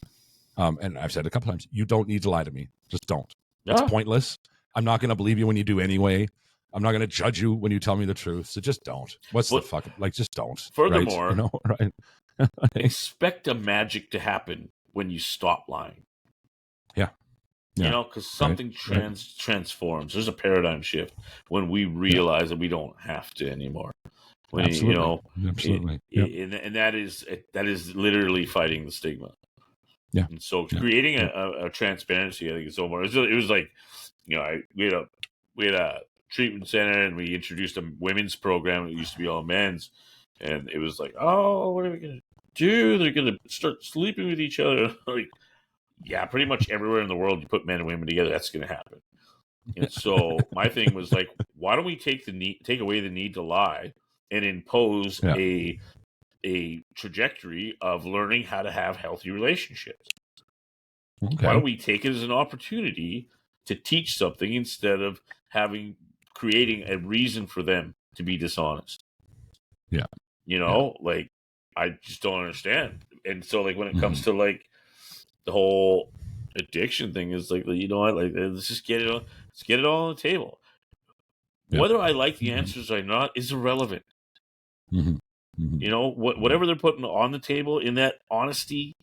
[SPEAKER 2] and I've said a couple times, you don't need to lie to me. Just don't. It's pointless. I'm not going to believe you when you do anyway. I'm not going to judge you when you tell me the truth. So just don't. What's the fuck? Like, just don't.
[SPEAKER 3] Furthermore,
[SPEAKER 2] right?
[SPEAKER 3] expect a magic to happen when you stop lying.
[SPEAKER 2] Yeah.
[SPEAKER 3] Because something transforms. There's a paradigm shift when we realize that we don't have to anymore. When
[SPEAKER 2] Absolutely.
[SPEAKER 3] And that is literally fighting the stigma.
[SPEAKER 2] Yeah.
[SPEAKER 3] And so creating a transparency, I think, is so important. It was like, we had a treatment center and we introduced a women's program. It used to be all men's, and it was like, oh, what are we gonna do? They're gonna start sleeping with each other. Like, yeah, pretty much everywhere in the world you put men and women together, that's gonna happen. And so my thing was like, why don't we take away the need to lie and impose a trajectory of learning how to have healthy relationships?
[SPEAKER 2] Okay.
[SPEAKER 3] Why don't we take it as an opportunity to teach something instead of creating a reason for them to be dishonest?
[SPEAKER 2] Yeah.
[SPEAKER 3] Like, I just don't understand. And so, like, when it comes to like the whole addiction thing, is like, what, like, let's get it all on the table. Yeah. Whether I like the answers or not is irrelevant. Whatever they're putting on the table in that honesty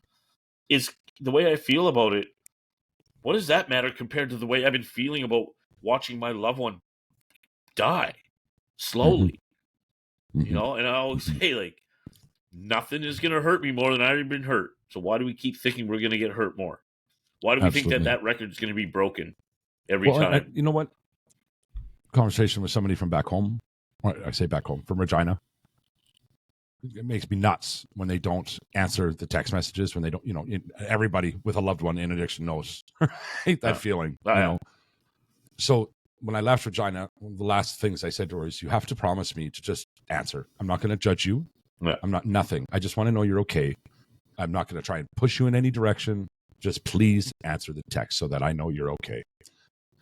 [SPEAKER 3] is the way I feel about it. What does that matter compared to the way I've been feeling about watching my loved one die slowly? And I always say, like, nothing is going to hurt me more than I've been hurt. So why do we keep thinking we're going to get hurt more? Why do we think that record is going to be broken every time?
[SPEAKER 2] You know what? Conversation with somebody from back home. I say back home, from Regina. It makes me nuts when they don't answer the text messages, when they don't, everybody with a loved one in addiction knows that feeling. So when I left Regina, one of the last things I said to her is, you have to promise me to just answer. I'm not going to judge you.
[SPEAKER 3] Yeah.
[SPEAKER 2] I'm not nothing. I just want to know you're okay. I'm not going to try and push you in any direction. Just please answer the text so that I know you're okay.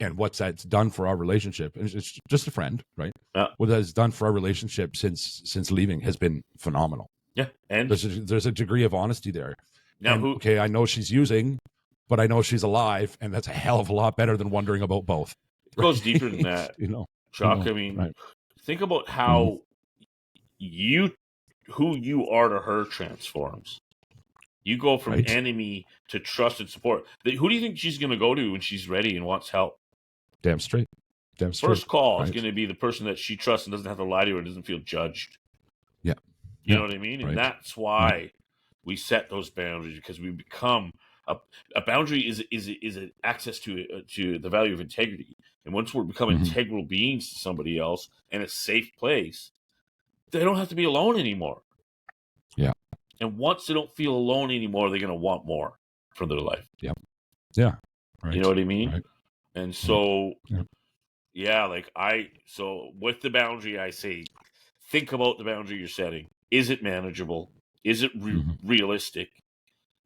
[SPEAKER 2] And what that's done for our relationship, and it's just a friend, right?
[SPEAKER 3] Yeah.
[SPEAKER 2] What that's done for our relationship since leaving has been phenomenal.
[SPEAKER 3] Yeah, and
[SPEAKER 2] there's a degree of honesty there.
[SPEAKER 3] Now,
[SPEAKER 2] okay, I know she's using, but I know she's alive, and that's a hell of a lot better than wondering about both.
[SPEAKER 3] It goes deeper than that, Chuck. I mean, think about how who you are to her transforms. You go from enemy to trust and support. Who do you think she's going to go to when she's ready and wants help?
[SPEAKER 2] Damn straight.
[SPEAKER 3] First call is going to be the person that she trusts and doesn't have to lie to her, doesn't feel judged.
[SPEAKER 2] Yeah.
[SPEAKER 3] You know what I mean? And that's why we set those boundaries, because we become a boundary is an access to the value of integrity. And once we become integral beings to somebody else and a safe place, they don't have to be alone anymore.
[SPEAKER 2] Yeah.
[SPEAKER 3] And once they don't feel alone anymore, they're going to want more from their life.
[SPEAKER 2] Yep. Yeah.
[SPEAKER 3] Right. You know what I mean?
[SPEAKER 2] Right.
[SPEAKER 3] And so, so with the boundary, I say, think about the boundary you're setting. Is it manageable? Is it realistic?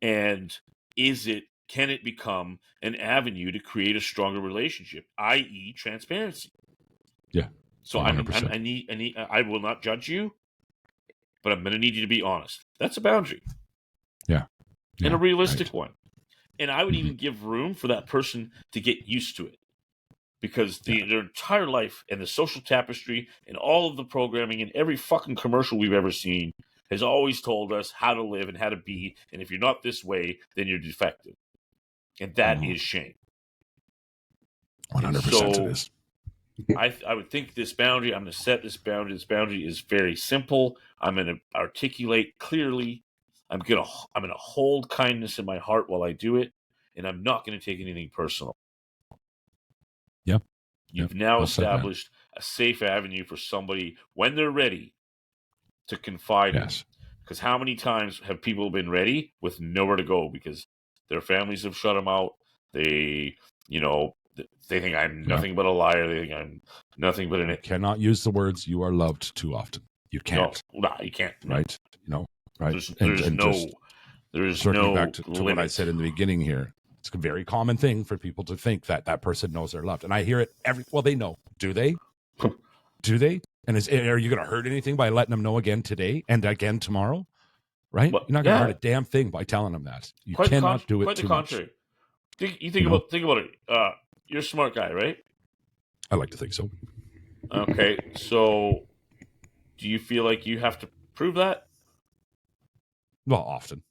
[SPEAKER 3] And can it become an avenue to create a stronger relationship, i.e. transparency?
[SPEAKER 2] Yeah.
[SPEAKER 3] So I will not judge you, but I'm going to need you to be honest. That's a boundary.
[SPEAKER 2] Yeah.
[SPEAKER 3] And a realistic one. And I would even give room for that person to get used to it, because their entire life and the social tapestry and all of the programming and every fucking commercial we've ever seen has always told us how to live and how to be. And if you're not this way, then you're defective. And that is shame.
[SPEAKER 2] 100% it is.
[SPEAKER 3] I would think this boundary, I'm going to set this boundary. This boundary is very simple. I'm going to articulate clearly. I'm going to hold kindness in my heart while I do it, and I'm not going to take anything personal.
[SPEAKER 2] Yep.
[SPEAKER 3] You've now established a safe avenue for somebody when they're ready to confide in. Because how many times have people been ready with nowhere to go because their families have shut them out? They think I'm nothing but a liar. They think I'm nothing but an...
[SPEAKER 2] You cannot use the words "you are loved" too often. You can't.
[SPEAKER 3] No, you can't.
[SPEAKER 2] Right? Right.
[SPEAKER 3] There's no
[SPEAKER 2] back to what I said in the beginning here. It's a very common thing for people to think that that person knows they're loved, and I hear it they know. Do they? Do they? And are you going to hurt anything by letting them know again today and again tomorrow? Right? You're not going to hurt a damn thing by telling them that. You cannot do it too much.
[SPEAKER 3] Think about it. You're a smart guy, right?
[SPEAKER 2] I like to think so.
[SPEAKER 3] Okay, so do you feel like you have to prove that?
[SPEAKER 2] Well, often.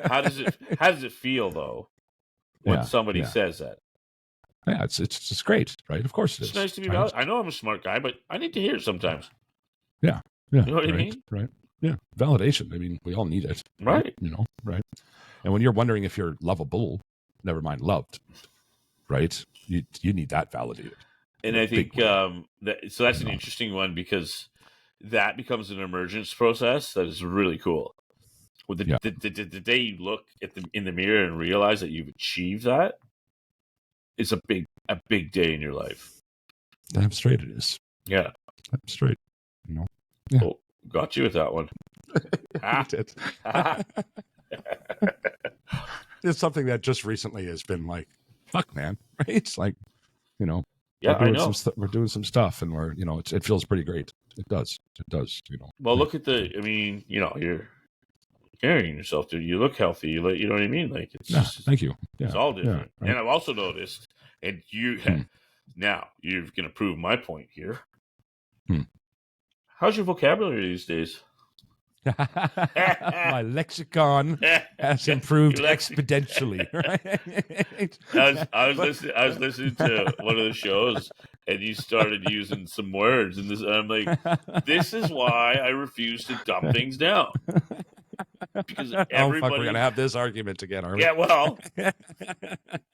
[SPEAKER 3] How does it feel though when somebody says that?
[SPEAKER 2] Yeah, it's just great, right? Of course it is.
[SPEAKER 3] It's nice to be validated. I know I'm a smart guy, but I need to hear it sometimes.
[SPEAKER 2] Yeah.
[SPEAKER 3] You know what I mean?
[SPEAKER 2] Right. Yeah. Validation. I mean, we all need it.
[SPEAKER 3] Right.
[SPEAKER 2] Right. And when you're wondering if you're lovable, never mind loved, right? You need that validated.
[SPEAKER 3] And I think so that's an interesting one because that becomes an emergence process that is really cool. With the day you look in the mirror and realize that you've achieved that, it's a big day in your life.
[SPEAKER 2] Damn straight it is.
[SPEAKER 3] Yeah.
[SPEAKER 2] Damn straight. Yeah.
[SPEAKER 3] Oh, got you with that one.
[SPEAKER 2] It's something that just recently has been like, fuck, man. Right? It's like,
[SPEAKER 3] yeah,
[SPEAKER 2] I know. We're doing some stuff, and we're, it feels pretty great. It does.
[SPEAKER 3] Well, look at you're carrying yourself, dude. You look healthy. You know what I mean? Like
[SPEAKER 2] thank you. Yeah,
[SPEAKER 3] it's all different.
[SPEAKER 2] Yeah, right.
[SPEAKER 3] And I've also noticed, and now you're going to prove my point here. How's your vocabulary these days?
[SPEAKER 2] My lexicon has improved exponentially. Right?
[SPEAKER 3] I was listening to one of the shows, and you started using some words, and I'm like, this is why I refuse to dumb things down. Because everybody,
[SPEAKER 2] we're gonna have this argument again, are we?
[SPEAKER 3] Yeah, well,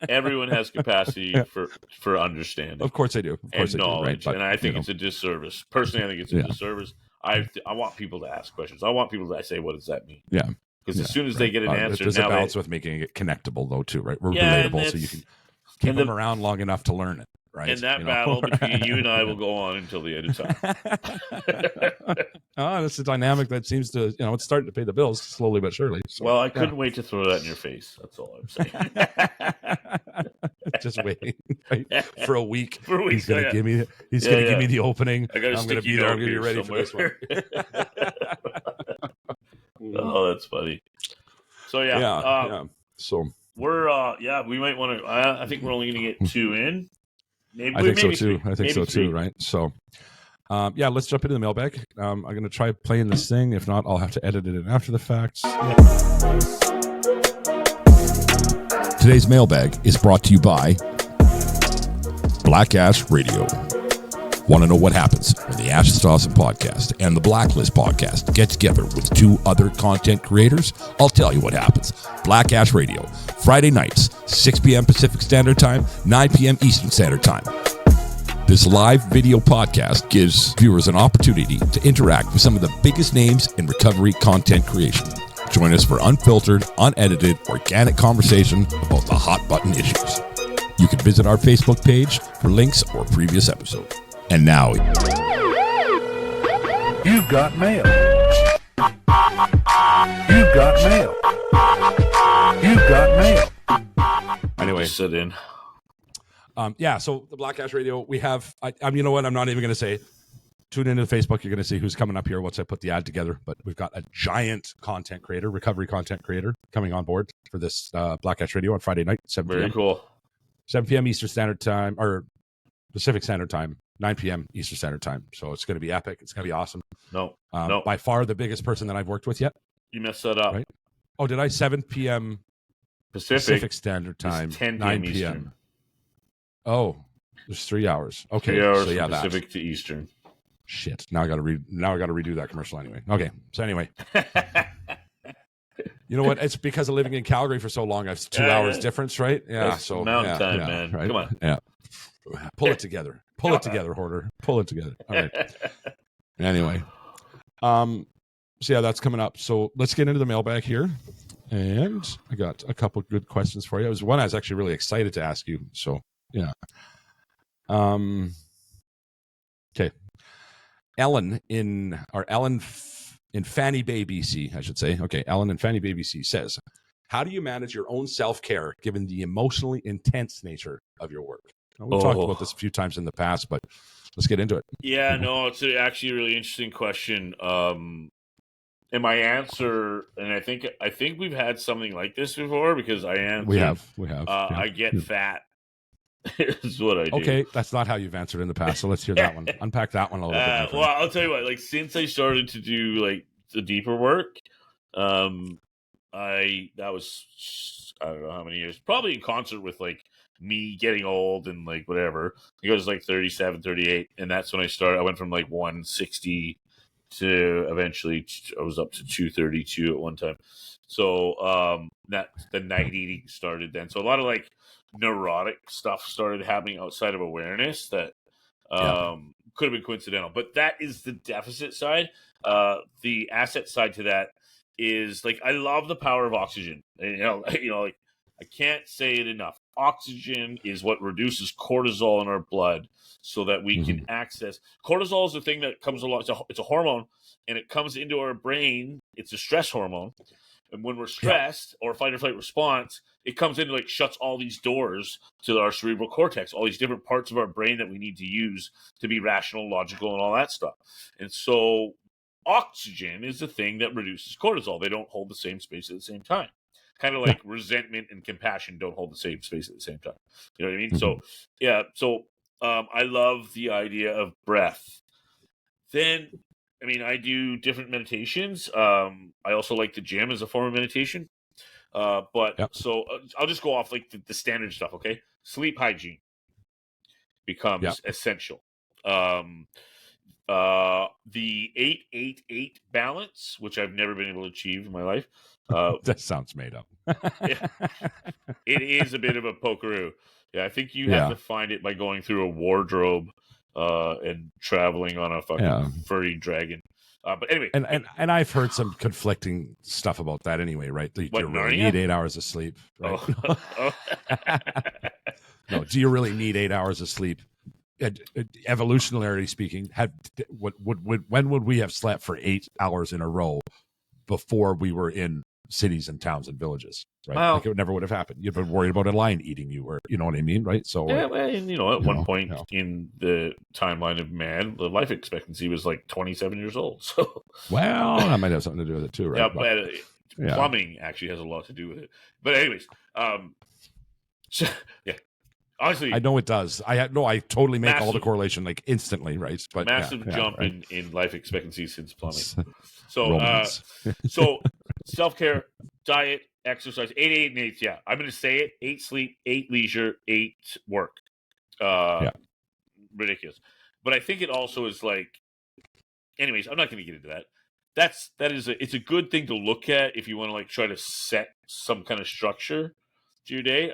[SPEAKER 3] everyone has capacity for understanding.
[SPEAKER 2] Of course they do. Of course
[SPEAKER 3] and
[SPEAKER 2] they
[SPEAKER 3] knowledge,
[SPEAKER 2] do, right?
[SPEAKER 3] And I think it's a disservice. Personally, I think it's a disservice. I want people to ask questions. I want people to say, "What does that mean?"
[SPEAKER 2] Yeah,
[SPEAKER 3] because as soon as they get an answer,
[SPEAKER 2] there's a balance with making it connectable, though, too, right? We're relatable, so you can keep them around long enough to learn it. Right.
[SPEAKER 3] And that battle between you and I will go on until the end of time.
[SPEAKER 2] It's a dynamic that seems to, it's starting to pay the bills slowly but surely. So,
[SPEAKER 3] well, I couldn't wait to throw that in your face. That's all I'm saying.
[SPEAKER 2] Just waiting for a week. He's
[SPEAKER 3] going
[SPEAKER 2] to give me. He's going to give me the opening.
[SPEAKER 3] I'm going to be there. I'm going to be ready for this one. Oh, that's funny. So
[SPEAKER 2] So
[SPEAKER 3] we're we might want to. I think we're only going to get 2 in.
[SPEAKER 2] I think so too. I think so too. Right. So, let's jump into the mailbag. I'm going to try playing this thing. If not, I'll have to edit it in after the fact.
[SPEAKER 4] Today's mailbag is brought to you by Black Ash Radio. Want to know what happens when the Ashes to Awesome podcast and the Blacklist podcast get together with 2 other content creators? I'll tell you what happens. Black Ash Radio, Friday nights, 6 p.m. Pacific Standard Time, 9 p.m. Eastern Standard Time. This live video podcast gives viewers an opportunity to interact with some of the biggest names in recovery content creation. Join us for unfiltered, unedited, organic conversation about the hot button issues. You can visit our Facebook page for links or previous episodes. And now,
[SPEAKER 6] you've got mail. You've got mail. You've got mail.
[SPEAKER 2] Anyway,
[SPEAKER 3] sit in.
[SPEAKER 2] So the Black Ash Radio, we have. You know what? I'm not even going to say. Tune into the Facebook. You're going to see who's coming up here once I put the ad together. But we've got a giant content creator, recovery content creator, coming on board for this Black Ash Radio on Friday night, 7 p.m.
[SPEAKER 3] Very cool.
[SPEAKER 2] 7 p.m. Eastern Standard Time or Pacific Standard Time. 9 p.m. Eastern Standard Time. So it's going to be epic. It's going to be awesome.
[SPEAKER 3] No.
[SPEAKER 2] By far the biggest person that I've worked with yet.
[SPEAKER 3] You messed that up.
[SPEAKER 2] Right? Oh, did I? 7 p.m. Pacific Standard Time.
[SPEAKER 3] 10 p.m.
[SPEAKER 2] 9
[SPEAKER 3] Eastern.
[SPEAKER 2] p.m. Oh, there's 3 hours. Okay,
[SPEAKER 3] 3 hours
[SPEAKER 2] so yeah,
[SPEAKER 3] from
[SPEAKER 2] that's
[SPEAKER 3] Pacific to Eastern.
[SPEAKER 2] shit. Now I got to redo that commercial anyway. Okay, so anyway, you know what? It's because of living in Calgary for so long. I've 2 hours difference, right? Yeah.
[SPEAKER 3] That's
[SPEAKER 2] so
[SPEAKER 3] mountain time,
[SPEAKER 2] yeah,
[SPEAKER 3] man.
[SPEAKER 2] Right?
[SPEAKER 3] Come on.
[SPEAKER 2] Yeah. Pull it together. Pull it together, Horder. Pull it together. All right. Anyway, so yeah, that's coming up. So let's get into the mailbag here, and I got a couple good questions for you. It was one I was actually really excited to ask you. So yeah. Okay. Ellen in Fanny Bay, BC, I should say. Okay, Ellen in Fanny Bay, BC says, "How do you manage your own self-care given the emotionally intense nature of your work?" Now, we've talked about this a few times in the past, but let's get into it.
[SPEAKER 3] Yeah, no, it's actually a really interesting question. And my answer, and I think we've had something like this before because I answered.
[SPEAKER 2] We have. Yeah.
[SPEAKER 3] I get fat. Is what I do.
[SPEAKER 2] Okay, that's not how you've answered in the past. So let's hear that one. Unpack that one a little bit.
[SPEAKER 3] Well, I'll tell you what. Like since I started to do like the deeper work, that was I don't know how many years. Probably in concert with like me getting old and like whatever. It was like 37, 38, and that's when I started. I went from like 160 to eventually I was up to 232 at one time. So that the night eating started then. So a lot of like neurotic stuff started happening outside of awareness that could have been coincidental, but that is the deficit side. The asset side to that is like I love the power of oxygen. And, like I can't say it enough. Oxygen is what reduces cortisol in our blood so that we can access. Cortisol is the thing that comes along. It's a hormone, and it comes into our brain. It's a stress hormone. And when we're stressed or fight or flight response, it comes in and like shuts all these doors to our cerebral cortex, all these different parts of our brain that we need to use to be rational, logical, and all that stuff. And so oxygen is the thing that reduces cortisol. They don't hold the same space at the same time. Kind of like resentment and compassion don't hold the same space at the same time. You know what I mean? So, yeah. So I love the idea of breath. Then, I mean, I do different meditations. I also like the gym as a form of meditation. So I'll just go off like the standard stuff. Okay, sleep hygiene becomes essential. The 8-8-8 balance, which I've never been able to achieve in my life.
[SPEAKER 2] That sounds made up.
[SPEAKER 3] It is a bit of a pokeroo. Yeah, I think you have to find it by going through a wardrobe and traveling on a fucking furry dragon. But anyway,
[SPEAKER 2] and I've heard some conflicting stuff about that anyway, right? Do you really need 8 hours of sleep? Right? No, do you really need 8 hours of sleep? Evolutionarily speaking, when would we have slept for 8 hours in a row before we were in cities and towns and villages? Right?
[SPEAKER 3] Well,
[SPEAKER 2] like it never would have happened. You'd been worried about a lion eating you, or you know what I mean, right? So
[SPEAKER 3] and at one point in the timeline of man, the life expectancy was like 27 years old. So
[SPEAKER 2] that might have something to do with it too, right?
[SPEAKER 3] Plumbing actually has a lot to do with it. But anyways, honestly,
[SPEAKER 2] I know it does. I totally make all the correlation like instantly, right? But
[SPEAKER 3] massive jump in life expectancy since plumbing. So so self-care, diet, exercise, 8, 8, and 8. Yeah, I'm going to say it: 8 sleep, 8 leisure, 8 work. Ridiculous. But I think it also is like. Anyways, I'm not going to get into that. It's a good thing to look at if you want to like try to set some kind of structure to your day.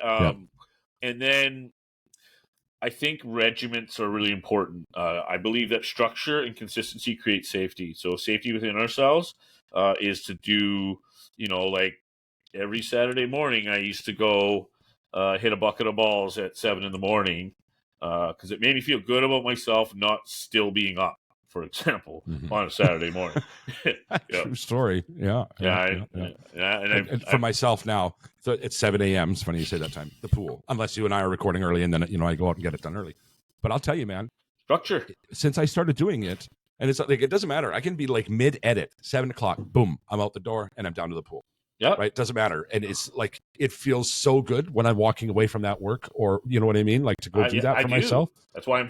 [SPEAKER 3] And then I think regiments are really important. I believe that structure and consistency create safety. So safety within ourselves is to do, like every Saturday morning, I used to go hit a bucket of balls at 7 in the morning because it made me feel good about myself not still being up, for example, on a Saturday morning.
[SPEAKER 2] True story. And for myself now, so it's 7 a.m. It's funny you say that time. The pool, unless you and I are recording early, and then I go out and get it done early. But I'll tell you, man,
[SPEAKER 3] structure. Since
[SPEAKER 2] I started doing it, and it's like it doesn't matter. I can be like mid-edit, 7 o'clock, boom, I'm out the door and I'm down to the pool.
[SPEAKER 3] Yeah,
[SPEAKER 2] right. Doesn't matter, and it's like it feels so good when I'm walking away from that work, or you know what I mean, like to go do that for myself.
[SPEAKER 3] That's why I'm.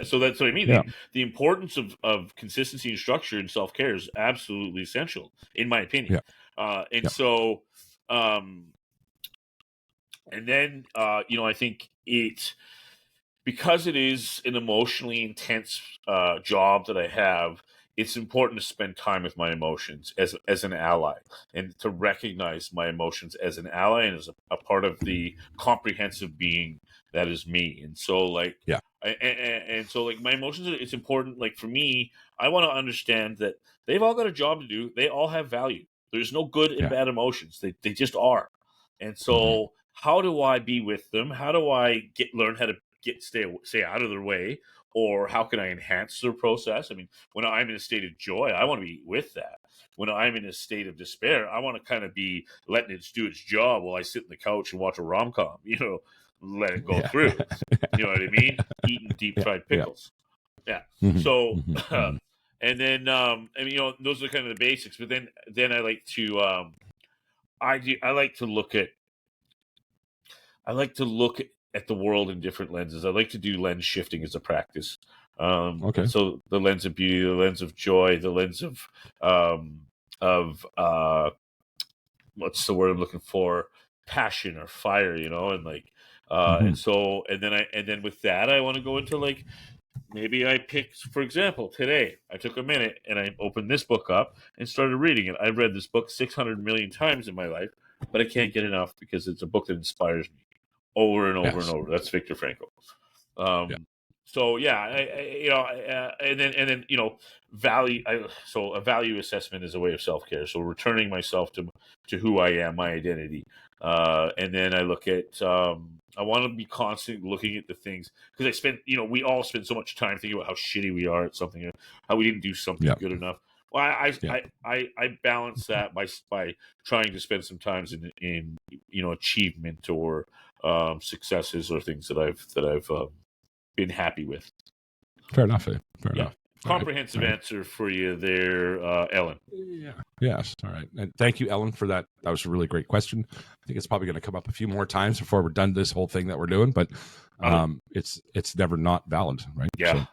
[SPEAKER 3] So that's what I mean. The importance of consistency and structure in self-care is absolutely essential, in my opinion. So, and then I think because it is an emotionally intense job that I have, it's important to spend time with my emotions as an ally, and to recognize my emotions as an ally and as a part of the comprehensive being that is me. And so, like,
[SPEAKER 2] Yeah.
[SPEAKER 3] and so, like, my emotions, it's important. Like, for me, I want to understand that they've all got a job to do. They all have value. There's no good and
[SPEAKER 2] Yeah.
[SPEAKER 3] bad emotions. They just are. And so, how do I be with them? How do I learn how to stay out of their way? Or how can I enhance their process? I mean, when I'm in a state of joy, I want to be with that. When I'm in a state of despair, I want to kind of be letting it do its job while I sit in the couch and watch a rom-com, let it go through. You know what I mean? Eating deep fried pickles. Yeah. So, and then, those are kind of the basics. But then I like to, I like to look at the world in different lenses. I like to do lens shifting as a practice.
[SPEAKER 2] Okay.
[SPEAKER 3] So the lens of beauty, the lens of joy, the lens of what's the word I'm looking for? Passion or fire, and like, and then with that, I want to go into, like, maybe I picked, for example, today I took a minute and I opened this book up and started reading it. I've read this book 600 million times in my life, but I can't get enough because it's a book that inspires me over and over and over. That's Viktor Frankl. So yeah, and then value. So a value assessment is a way of self-care. So returning myself to who I am, my identity, and then I look at. I want to be constantly looking at the things, because we all spend so much time thinking about how shitty we are at something, how we didn't do something good enough. Well, I balance that by trying to spend some time in achievement or successes or things that I've been happy with.
[SPEAKER 2] Fair enough. Fair enough.
[SPEAKER 3] Comprehensive answer for you there, Ellen.
[SPEAKER 2] Yeah. Yes. All right. And thank you, Ellen, for that. That was a really great question. I think it's probably going to come up a few more times before we're done this whole thing that we're doing, but it's never not valid, right?
[SPEAKER 3] Yeah.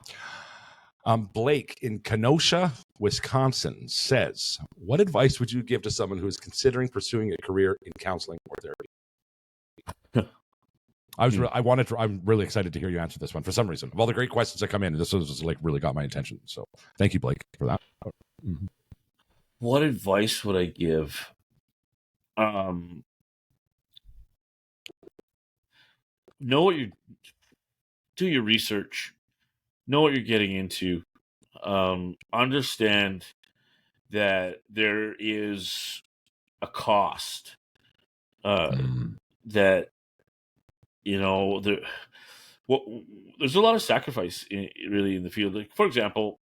[SPEAKER 2] So, Blake in Kenosha, Wisconsin says, what advice would you give to someone who is considering pursuing a career in counseling or therapy? I'm really excited to hear you answer this one for some reason. Of all the great questions that come in, this was like really got my attention. So thank you, Blake, for that.
[SPEAKER 3] What advice would I give? Do your research, know what you're getting into, understand that there is a cost, that, there's a lot of sacrifice really in the field. Like, for example,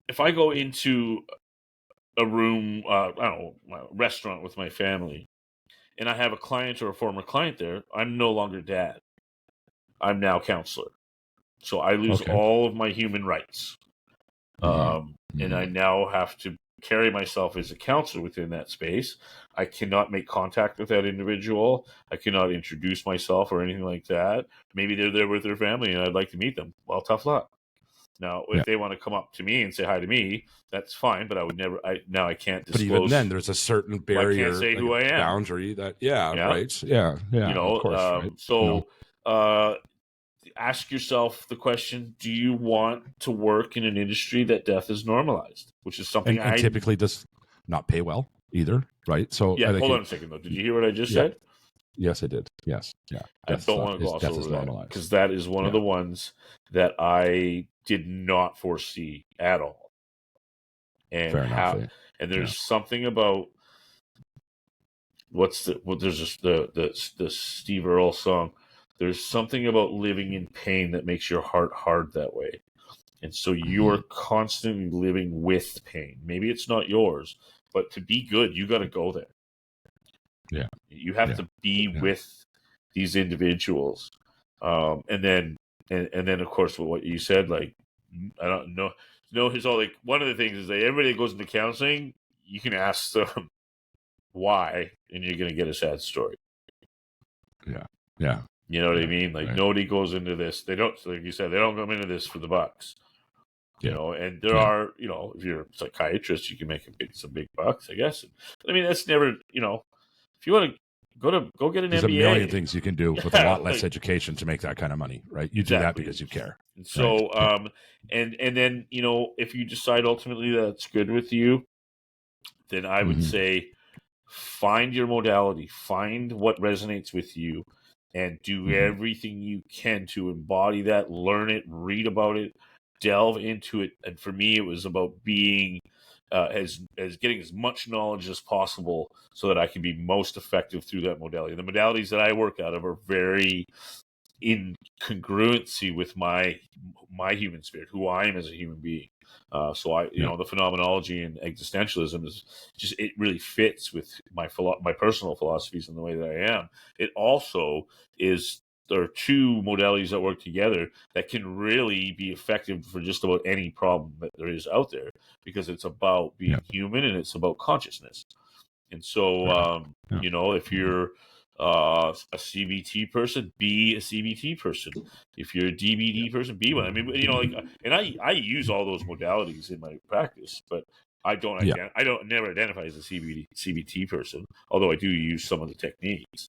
[SPEAKER 3] if I go into a room, I don't know, a restaurant with my family, and I have a client or a former client there, I'm no longer dad. I'm now counselor. So I lose all of my human rights. And I now have to carry myself as a counselor within that space. I cannot make contact with that individual. I cannot introduce myself or anything like that. Maybe they're there with their family and I'd like to meet them. Well, tough luck. Now, if they want to come up to me and say hi to me, that's fine. But I would never. I can't disclose.
[SPEAKER 2] But even then, there's a certain barrier,
[SPEAKER 3] I can't say who I am.
[SPEAKER 2] Boundary that, right, yeah. Of course, right?
[SPEAKER 3] So, ask yourself the question: do you want to work in an industry that death is normalized? Which is something
[SPEAKER 2] and typically does not pay well either, right? So,
[SPEAKER 3] hold on a second though. Did you hear what I just said?
[SPEAKER 2] Yes, I did. Yes, yeah.
[SPEAKER 3] I don't want to gloss over that, because that is one of the ones that I did not foresee at all. And and there's something about there's just the Steve Earle song. There's something about living in pain that makes your heart hard that way. And so you are constantly living with pain. Maybe it's not yours, but to be good, you got to go there.
[SPEAKER 2] Yeah.
[SPEAKER 3] You have to be with these individuals. And then of course, what you said, like, I don't know. No, it's all like, one of the things is that everybody that goes into counseling, you can ask them why, and you're going to get a sad story.
[SPEAKER 2] Yeah.
[SPEAKER 3] You know what I mean? Like, nobody goes into this. They don't, like you said, they don't come into this for the bucks. You know, and there are, if you're a psychiatrist, you can make some big bucks, I guess. I mean, that's never, if you want to go get an
[SPEAKER 2] There's
[SPEAKER 3] MBA.
[SPEAKER 2] a million things you can do with a lot less education to make that kind of money, right? You do that because you care.
[SPEAKER 3] So,
[SPEAKER 2] right?
[SPEAKER 3] and then, if you decide ultimately that's good with you, then I would say find your modality, find what resonates with you, and do everything you can to embody that, learn it, read about it, delve into it. And for me, it was about being as getting as much knowledge as possible so that I can be most effective through that modality. The modalities that I work out of are very in congruency with my human spirit, who I am as a human being. So the phenomenology and existentialism is just, it really fits with my personal philosophies and the way that I am. It also is, there are two modalities that work together that can really be effective for just about any problem that there is out there, because it's about being human and it's about consciousness. And so, if you're a CBT person, be a CBT person. If you're a DBT person, be one. I mean, and I use all those modalities in my practice, but I don't never identify as a CBT person, although I do use some of the techniques.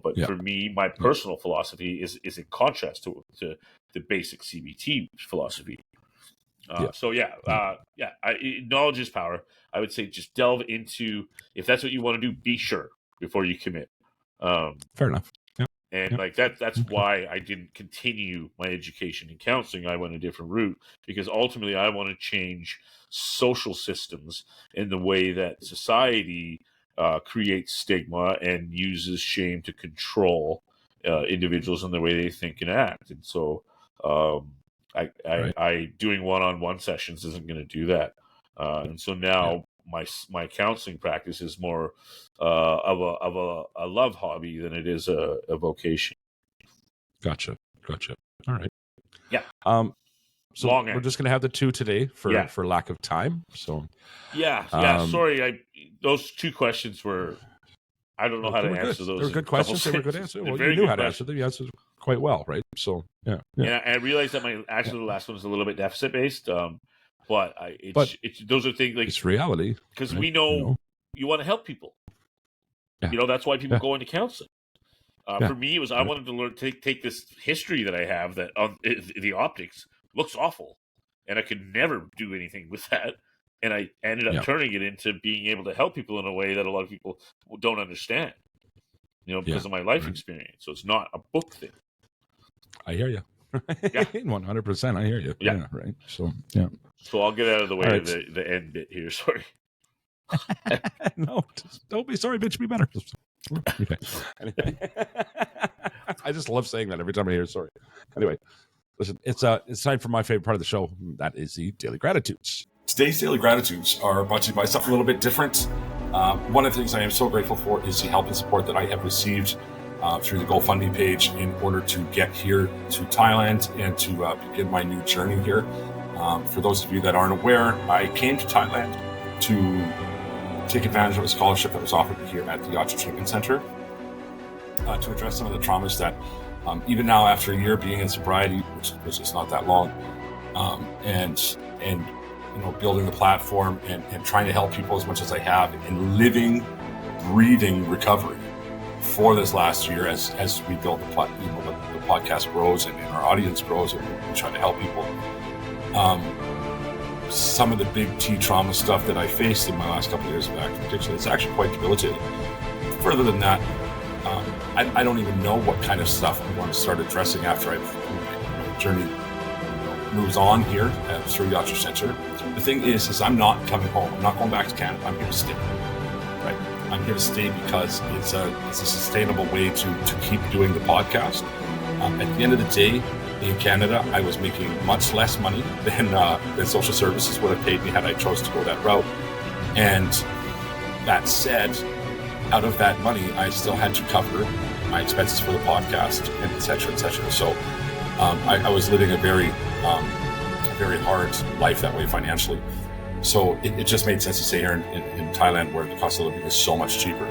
[SPEAKER 3] But for me, my personal philosophy is in contrast to the basic CBT philosophy. Knowledge is power. I would say just delve into, if that's what you want to do, be sure before you commit.
[SPEAKER 2] Fair enough.
[SPEAKER 3] And that's why I didn't continue my education in counseling. I went a different route, because ultimately I want to change social systems in the way that society creates stigma and uses shame to control individuals in the way they think and act. And so I doing one-on-one sessions isn't going to do that. And so now my counseling practice is more of a love hobby than it is a vocation.
[SPEAKER 2] Gotcha. All right.
[SPEAKER 3] Yeah.
[SPEAKER 2] So we're just going to have the two today for lack of time. So
[SPEAKER 3] sorry. Those two questions were, I don't know how to answer those.
[SPEAKER 2] They were good questions. They were good answers. Well, you knew how to answer them. You answered quite well, right? So
[SPEAKER 3] And I realized that the last one was a little bit deficit based. But those are things like,
[SPEAKER 2] it's reality,
[SPEAKER 3] because we know you want to help people.
[SPEAKER 2] Yeah.
[SPEAKER 3] That's why people go into counseling. For me, it was, I wanted to learn, take this history that I have that the optics looks awful, and I could never do anything with that. And I ended up turning it into being able to help people in a way that a lot of people don't understand, because of my life experience. So it's not a book thing.
[SPEAKER 2] I hear you. 100%. I hear you. Yeah. Right. So,
[SPEAKER 3] So I'll get out of the way of the end bit here. Sorry.
[SPEAKER 2] No, don't be sorry, bitch. Be better. Okay. I just love saying that every time I hear sorry. Anyway, listen, it's time for my favorite part of the show. That is the Daily Gratitudes.
[SPEAKER 7] Today's Daily Gratitudes are brought to you by something a little bit different. One of the things I am so grateful for is the help and support that I have received through the GoFundMe page in order to get here to Thailand and to begin my new journey here. For those of you that aren't aware, I came to Thailand to take advantage of a scholarship that was offered here at the Yatra Center to address some of the traumas that even now, after a year being in sobriety, which is not that long, and building the platform and trying to help people as much as I have in living, breathing recovery for this last year as we build the podcast grows and our audience grows and we try to help people. Some of the big T trauma stuff that I faced in my last couple of years of active addiction, it's actually quite debilitating. Further than that, I don't even know what kind of stuff I'm going to start addressing after my journey moves on here through Yatra Center. The thing is I'm not coming home. I'm not going back to Canada. I'm here to stay. Right? I'm here to stay because it's a sustainable way to keep doing the podcast. At the end of the day, in Canada, I was making much less money than social services would have paid me had I chose to go that route. And that said, out of that money, I still had to cover my expenses for the podcast, and et cetera, et cetera. So I was living a very hard life that way financially. So it just made sense to stay here in Thailand, where the cost of living is so much cheaper.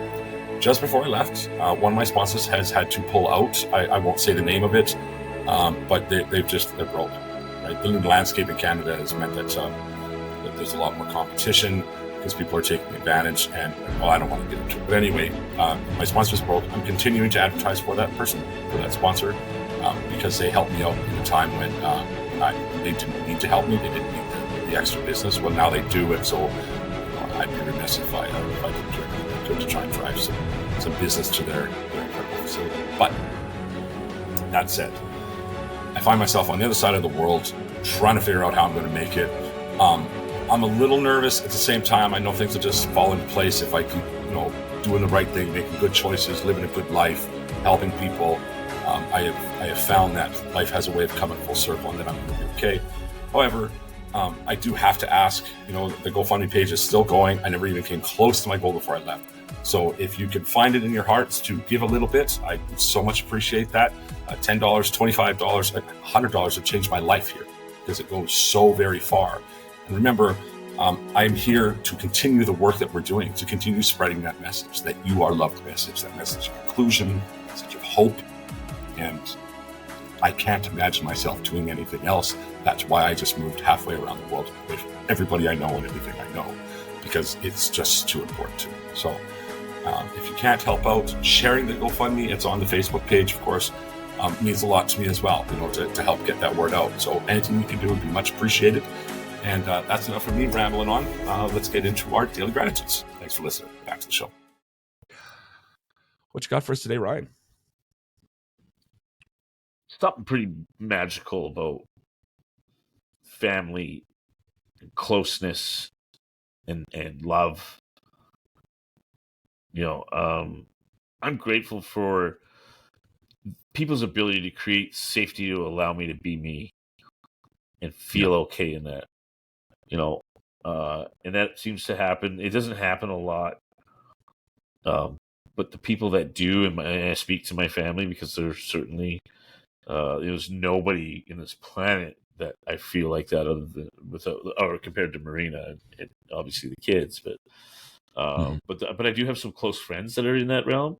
[SPEAKER 7] Just before I left, one of my sponsors has had to pull out. I won't say the name of it, but they're broke. Right? The new landscape in Canada has meant that there's a lot more competition. because people are taking advantage. And well, I don't want to get into it, but anyway, my sponsor's broke. I'm continuing to advertise for that person, for that sponsor, because they helped me out in a time when they didn't need to help me. They didn't need the extra business. Well, now they do, and so I'd be remiss if I didn't do anything good to try and drive some business to their incredible facility. But that said, I find myself on the other side of the world trying to figure out how I'm going to make it. I'm a little nervous. At the same time, I know things will just fall into place if I keep, doing the right thing, making good choices, living a good life, helping people. I have found that life has a way of coming full circle, and that I'm going to be okay. However, I do have to ask, the GoFundMe page is still going. I never even came close to my goal before I left. So if you can find it in your hearts to give a little bit, I so much appreciate that. $10, $25, $100 have changed my life here, because it goes so very far. And remember, I'm here to continue the work that we're doing, to continue spreading that message, that you are loved message, that message of inclusion, message of hope. And I can't imagine myself doing anything else. That's why I just moved halfway around the world with everybody I know and everything I know, because it's just too important to me. So if you can't help out, sharing the GoFundMe, it's on the Facebook page, of course, means a lot to me as well, to help get that word out. So anything you can do would be much appreciated. And that's enough for me rambling on. Let's get into our daily gratitudes. Thanks for listening. Back to the show.
[SPEAKER 2] What you got for us today, Ryan?
[SPEAKER 3] Something pretty magical about family, closeness, and love. I'm grateful for people's ability to create safety to allow me to be me and feel okay in that. And that seems to happen. It doesn't happen a lot, but the people that do, and I speak to my family, because there's certainly there's nobody in this planet that I feel like that other than or compared to Marina and obviously the kids, but I do have some close friends that are in that realm,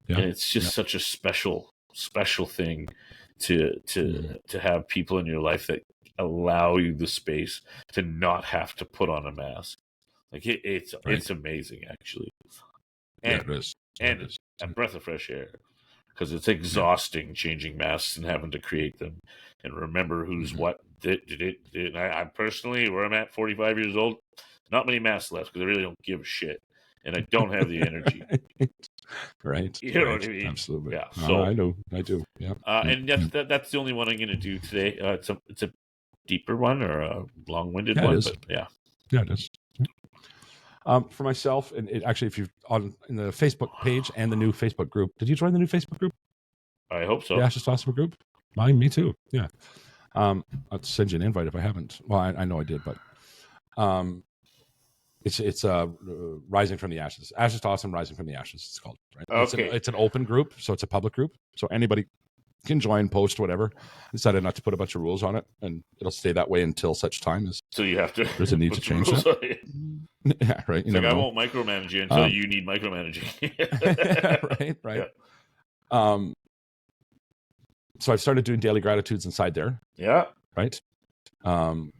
[SPEAKER 3] and it's just such a special thing to have people in your life that allow you the space to not have to put on a mask. Like it's amazing, actually. And,
[SPEAKER 2] it is.
[SPEAKER 3] And a breath of fresh air, because it's exhausting changing masks and having to create them and remember who's what did it. I personally, where I'm at, 45 years old, not many masks left, because I really don't give a shit, and I don't have the energy.
[SPEAKER 2] Right.
[SPEAKER 3] You know what I mean?
[SPEAKER 2] Absolutely.
[SPEAKER 3] Yeah. So
[SPEAKER 2] I do. Yeah.
[SPEAKER 3] And that's the only one I'm going to do today. It's a deeper one, or a long-winded one, but yeah,
[SPEAKER 2] it is. For myself, and actually, if you're in the Facebook page and the new Facebook group, did you join the new Facebook group?
[SPEAKER 3] I hope so.
[SPEAKER 2] The Ashes to Awesome group? Me too. Yeah. I'll send you an invite if I haven't. Well, I know I did, but it's Rising from the Ashes. Ashes to Awesome, Rising from the Ashes. It's called. Right?
[SPEAKER 3] Okay.
[SPEAKER 2] It's an open group, so it's a public group, so anybody can join, post, whatever. Decided not to put a bunch of rules on it, and it'll stay that way until such time as
[SPEAKER 3] so you have to.
[SPEAKER 2] There's a need to change that. Yeah, right.
[SPEAKER 3] It's like I won't micromanage you until you need micromanaging.
[SPEAKER 2] right. Yeah. So I've started doing daily gratitudes inside there.
[SPEAKER 3] Yeah.
[SPEAKER 2] Right.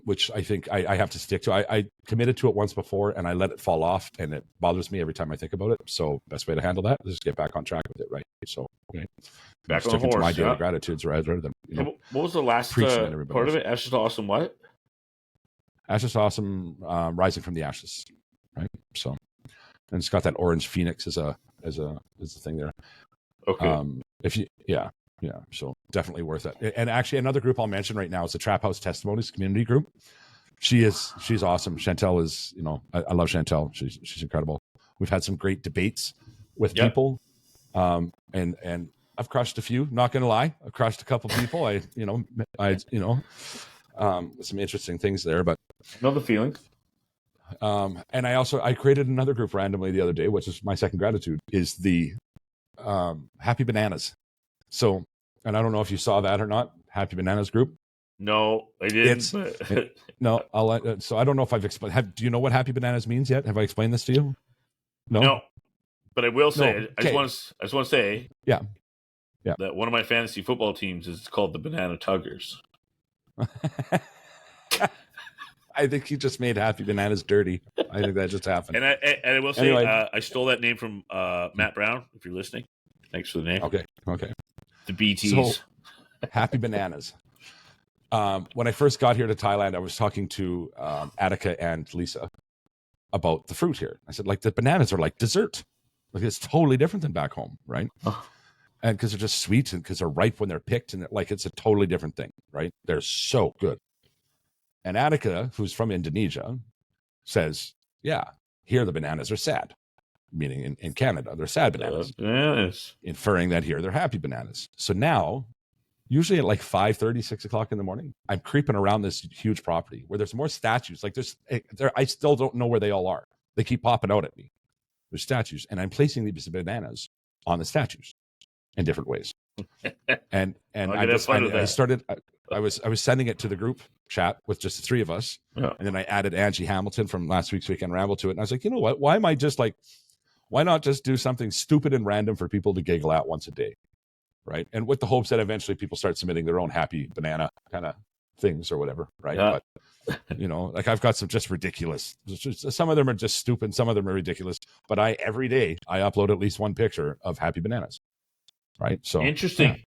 [SPEAKER 2] Which I think I have to stick to. I committed to it once before, and I let it fall off, and it bothers me every time I think about it. So best way to handle that is just get back on track with it. Right. So
[SPEAKER 3] back on the horse.
[SPEAKER 2] To my daily gratitudes rather than
[SPEAKER 3] what was the last part of it? Ashes to Awesome. What?
[SPEAKER 2] Ashes to Awesome, Rising from the Ashes, right? So, and it's got that orange phoenix as a thing there.
[SPEAKER 3] Okay.
[SPEAKER 2] So definitely worth it. And actually, another group I'll mention right now is the Trap House Testimonies community group. She's awesome. Chantel is, I love Chantel. She's incredible. We've had some great debates with people, and I've crushed a few. Not gonna lie, I've crushed a couple people. Some interesting things there, but
[SPEAKER 3] know the feeling.
[SPEAKER 2] And I created another group randomly the other day, which is my second gratitude, is the Happy Bananas. So, and I don't know if you saw that or not, Happy Bananas group.
[SPEAKER 3] No, I didn't.
[SPEAKER 2] So I don't know if I've explained. Do you know what Happy Bananas means yet? Have I explained this to you?
[SPEAKER 3] No. But I will say,
[SPEAKER 2] No.
[SPEAKER 3] I just want to say,
[SPEAKER 2] yeah,
[SPEAKER 3] that one of my fantasy football teams is called the Banana Tuggers.
[SPEAKER 2] I think he just made Happy Bananas dirty. I think that just happened.
[SPEAKER 3] And I will say,
[SPEAKER 2] Anyway.
[SPEAKER 3] I stole that name from Matt Brown. If you're listening, thanks for the name.
[SPEAKER 2] Okay.
[SPEAKER 3] The BTs.
[SPEAKER 2] So, Happy Bananas. When I first got here to Thailand, I was talking to Attica and Lisa about the fruit here. I said, like, the bananas are like dessert. Like, it's totally different than back home, right?
[SPEAKER 3] Oh.
[SPEAKER 2] And because they're just sweet and because they're ripe when they're picked, and like it's a totally different thing, right? They're so good. And Attica, who's from Indonesia, says, yeah, here the bananas are sad, meaning in Canada, they're sad bananas,
[SPEAKER 3] Yes.
[SPEAKER 2] inferring that here they're happy bananas. So now, usually at like 5:30, 6 o'clock in the morning, I'm creeping around this huge property where there's more statues. Like I still don't know where they all are. They keep popping out at me. There's statues, and I'm placing these bananas on the statues in different ways. And I was sending it to the group chat with just the three of us.
[SPEAKER 3] Yeah.
[SPEAKER 2] And then I added Angie Hamilton from last week's Weekend Ramble to it. And I was like, you know what? Why not just do something stupid and random for people to giggle at once a day? Right. And with the hopes that eventually people start submitting their own happy banana kind of things or whatever. Right.
[SPEAKER 3] Yeah.
[SPEAKER 2] But, like I've got some just ridiculous. Some of them are just stupid. Some of them are ridiculous. But every day I upload at least one picture of happy bananas. Right. So
[SPEAKER 3] Interesting.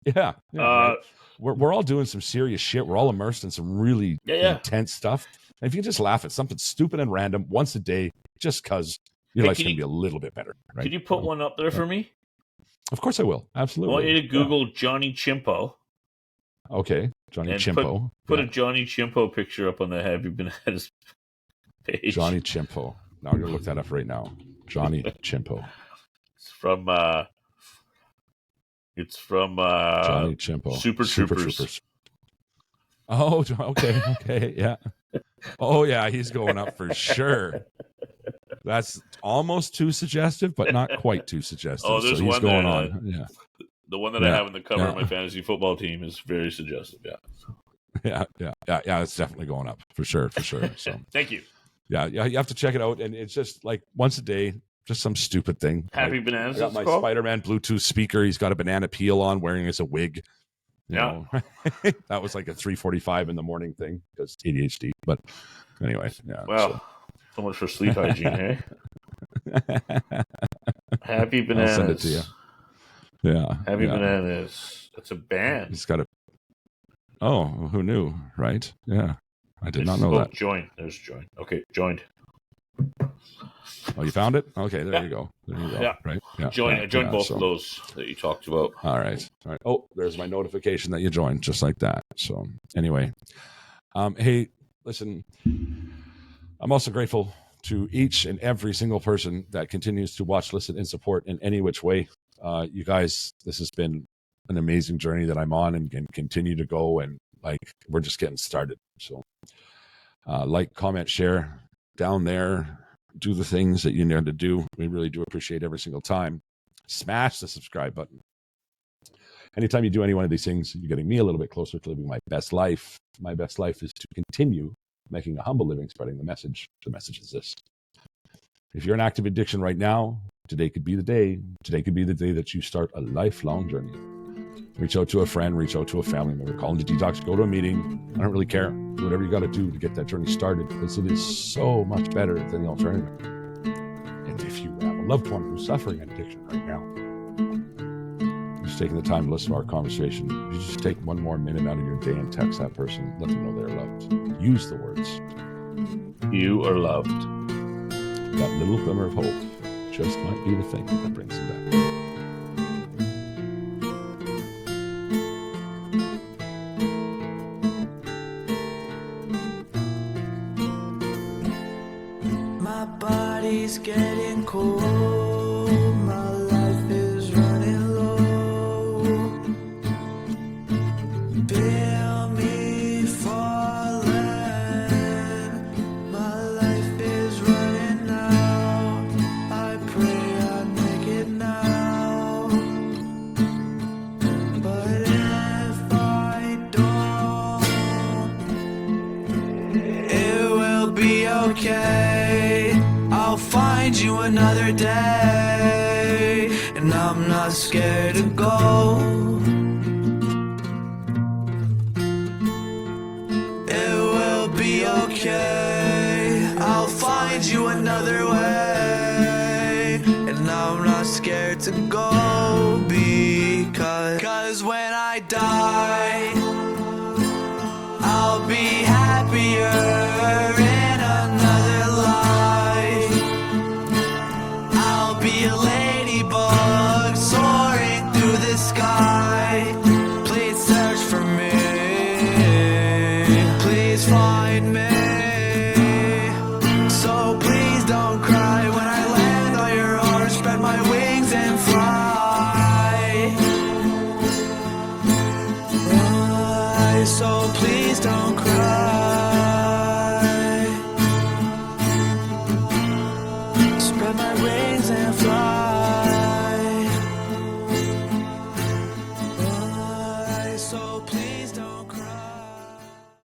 [SPEAKER 2] Yeah. Right? We're all doing some serious shit. We're all immersed in some really intense stuff. And if you just laugh at something stupid and random once a day, just because your life's going to be a little bit better. Right?
[SPEAKER 3] Could you put one up there for me?
[SPEAKER 2] Of course I will.
[SPEAKER 3] I
[SPEAKER 2] Absolutely.
[SPEAKER 3] want you to Google Johnny Chimpo.
[SPEAKER 2] Okay. Johnny
[SPEAKER 3] And
[SPEAKER 2] Chimpo.
[SPEAKER 3] Put a Johnny Chimpo picture up on the Happy Bananas page.
[SPEAKER 2] Johnny Chimpo. Now I'm going to look that up right now. Johnny Chimpo.
[SPEAKER 3] It's from
[SPEAKER 2] Johnny Chimpo.
[SPEAKER 3] Super Troopers.
[SPEAKER 2] Oh, okay, yeah. Oh, yeah, he's going up for sure. That's almost too suggestive, but not quite too suggestive.
[SPEAKER 3] Oh, there's
[SPEAKER 2] so he's
[SPEAKER 3] one
[SPEAKER 2] going
[SPEAKER 3] that,
[SPEAKER 2] on. Yeah.
[SPEAKER 3] The one that I have in the cover of my fantasy football team is very suggestive. Yeah.
[SPEAKER 2] Yeah. It's definitely going up for sure. So
[SPEAKER 3] thank you.
[SPEAKER 2] Yeah. You have to check it out, and it's just like once a day. Just some stupid thing.
[SPEAKER 3] Happy Bananas.
[SPEAKER 2] I got my Spider-Man Bluetooth speaker. He's got a banana peel on, wearing as a wig. You know. That was like a 3:45 in the morning thing because ADHD. But anyway, yeah.
[SPEAKER 3] Well, so much for sleep hygiene, hey? Happy Bananas.
[SPEAKER 2] I'll send it to you. Yeah.
[SPEAKER 3] Happy Bananas. It's a band.
[SPEAKER 2] He's got a. Oh, who knew? Right? Yeah, I did not know that.
[SPEAKER 3] Join. There's join. Okay, joined.
[SPEAKER 2] Oh, you found it? Okay, there you go.
[SPEAKER 3] Yeah.
[SPEAKER 2] Right. Yeah.
[SPEAKER 3] I joined both of those that you talked about.
[SPEAKER 2] All right. Oh, there's my notification that you joined, just like that. So anyway, hey, listen, I'm also grateful to each and every single person that continues to watch, listen, and support in any which way. You guys, this has been an amazing journey that I'm on and can continue to go. And like, we're just getting started. So like, comment, share down there. Do the things that you need to do. We really do appreciate every single time. Smash the subscribe button. Anytime you do any one of these things, you're getting me a little bit closer to living my best life. My best life is to continue making a humble living, spreading the message. The message is this. If you're in active addiction right now, today could be the day. Today could be the day that you start a lifelong journey. Reach out to a friend, reach out to a family member, call into detox, go to a meeting. I don't really care. Do whatever you got to do to get that journey started because it is so much better than the alternative. And if you have a loved one who's suffering an addiction right now, just taking the time to listen to our conversation, you just take one more minute out of your day and text that person, let them know they're loved. Use the words.
[SPEAKER 3] You are loved.
[SPEAKER 2] That little glimmer of hope just might be the thing that brings them back.
[SPEAKER 1] Body's getting cold, my life is running low. Feel me falling, my life is running out. I pray I make it now, but if I don't, it will be okay. I'll find you another day, and I'm not scared to go. It will be okay. okay. I'll find you another way, and I'm not scared to go, because when I die, I'll be happier in another life. I'll be a ladybug soaring through the sky. Please search for me, please find me. So please don't cry when I land on your arms, spread my wings and fly. So please don't cry, spread my wings and fly.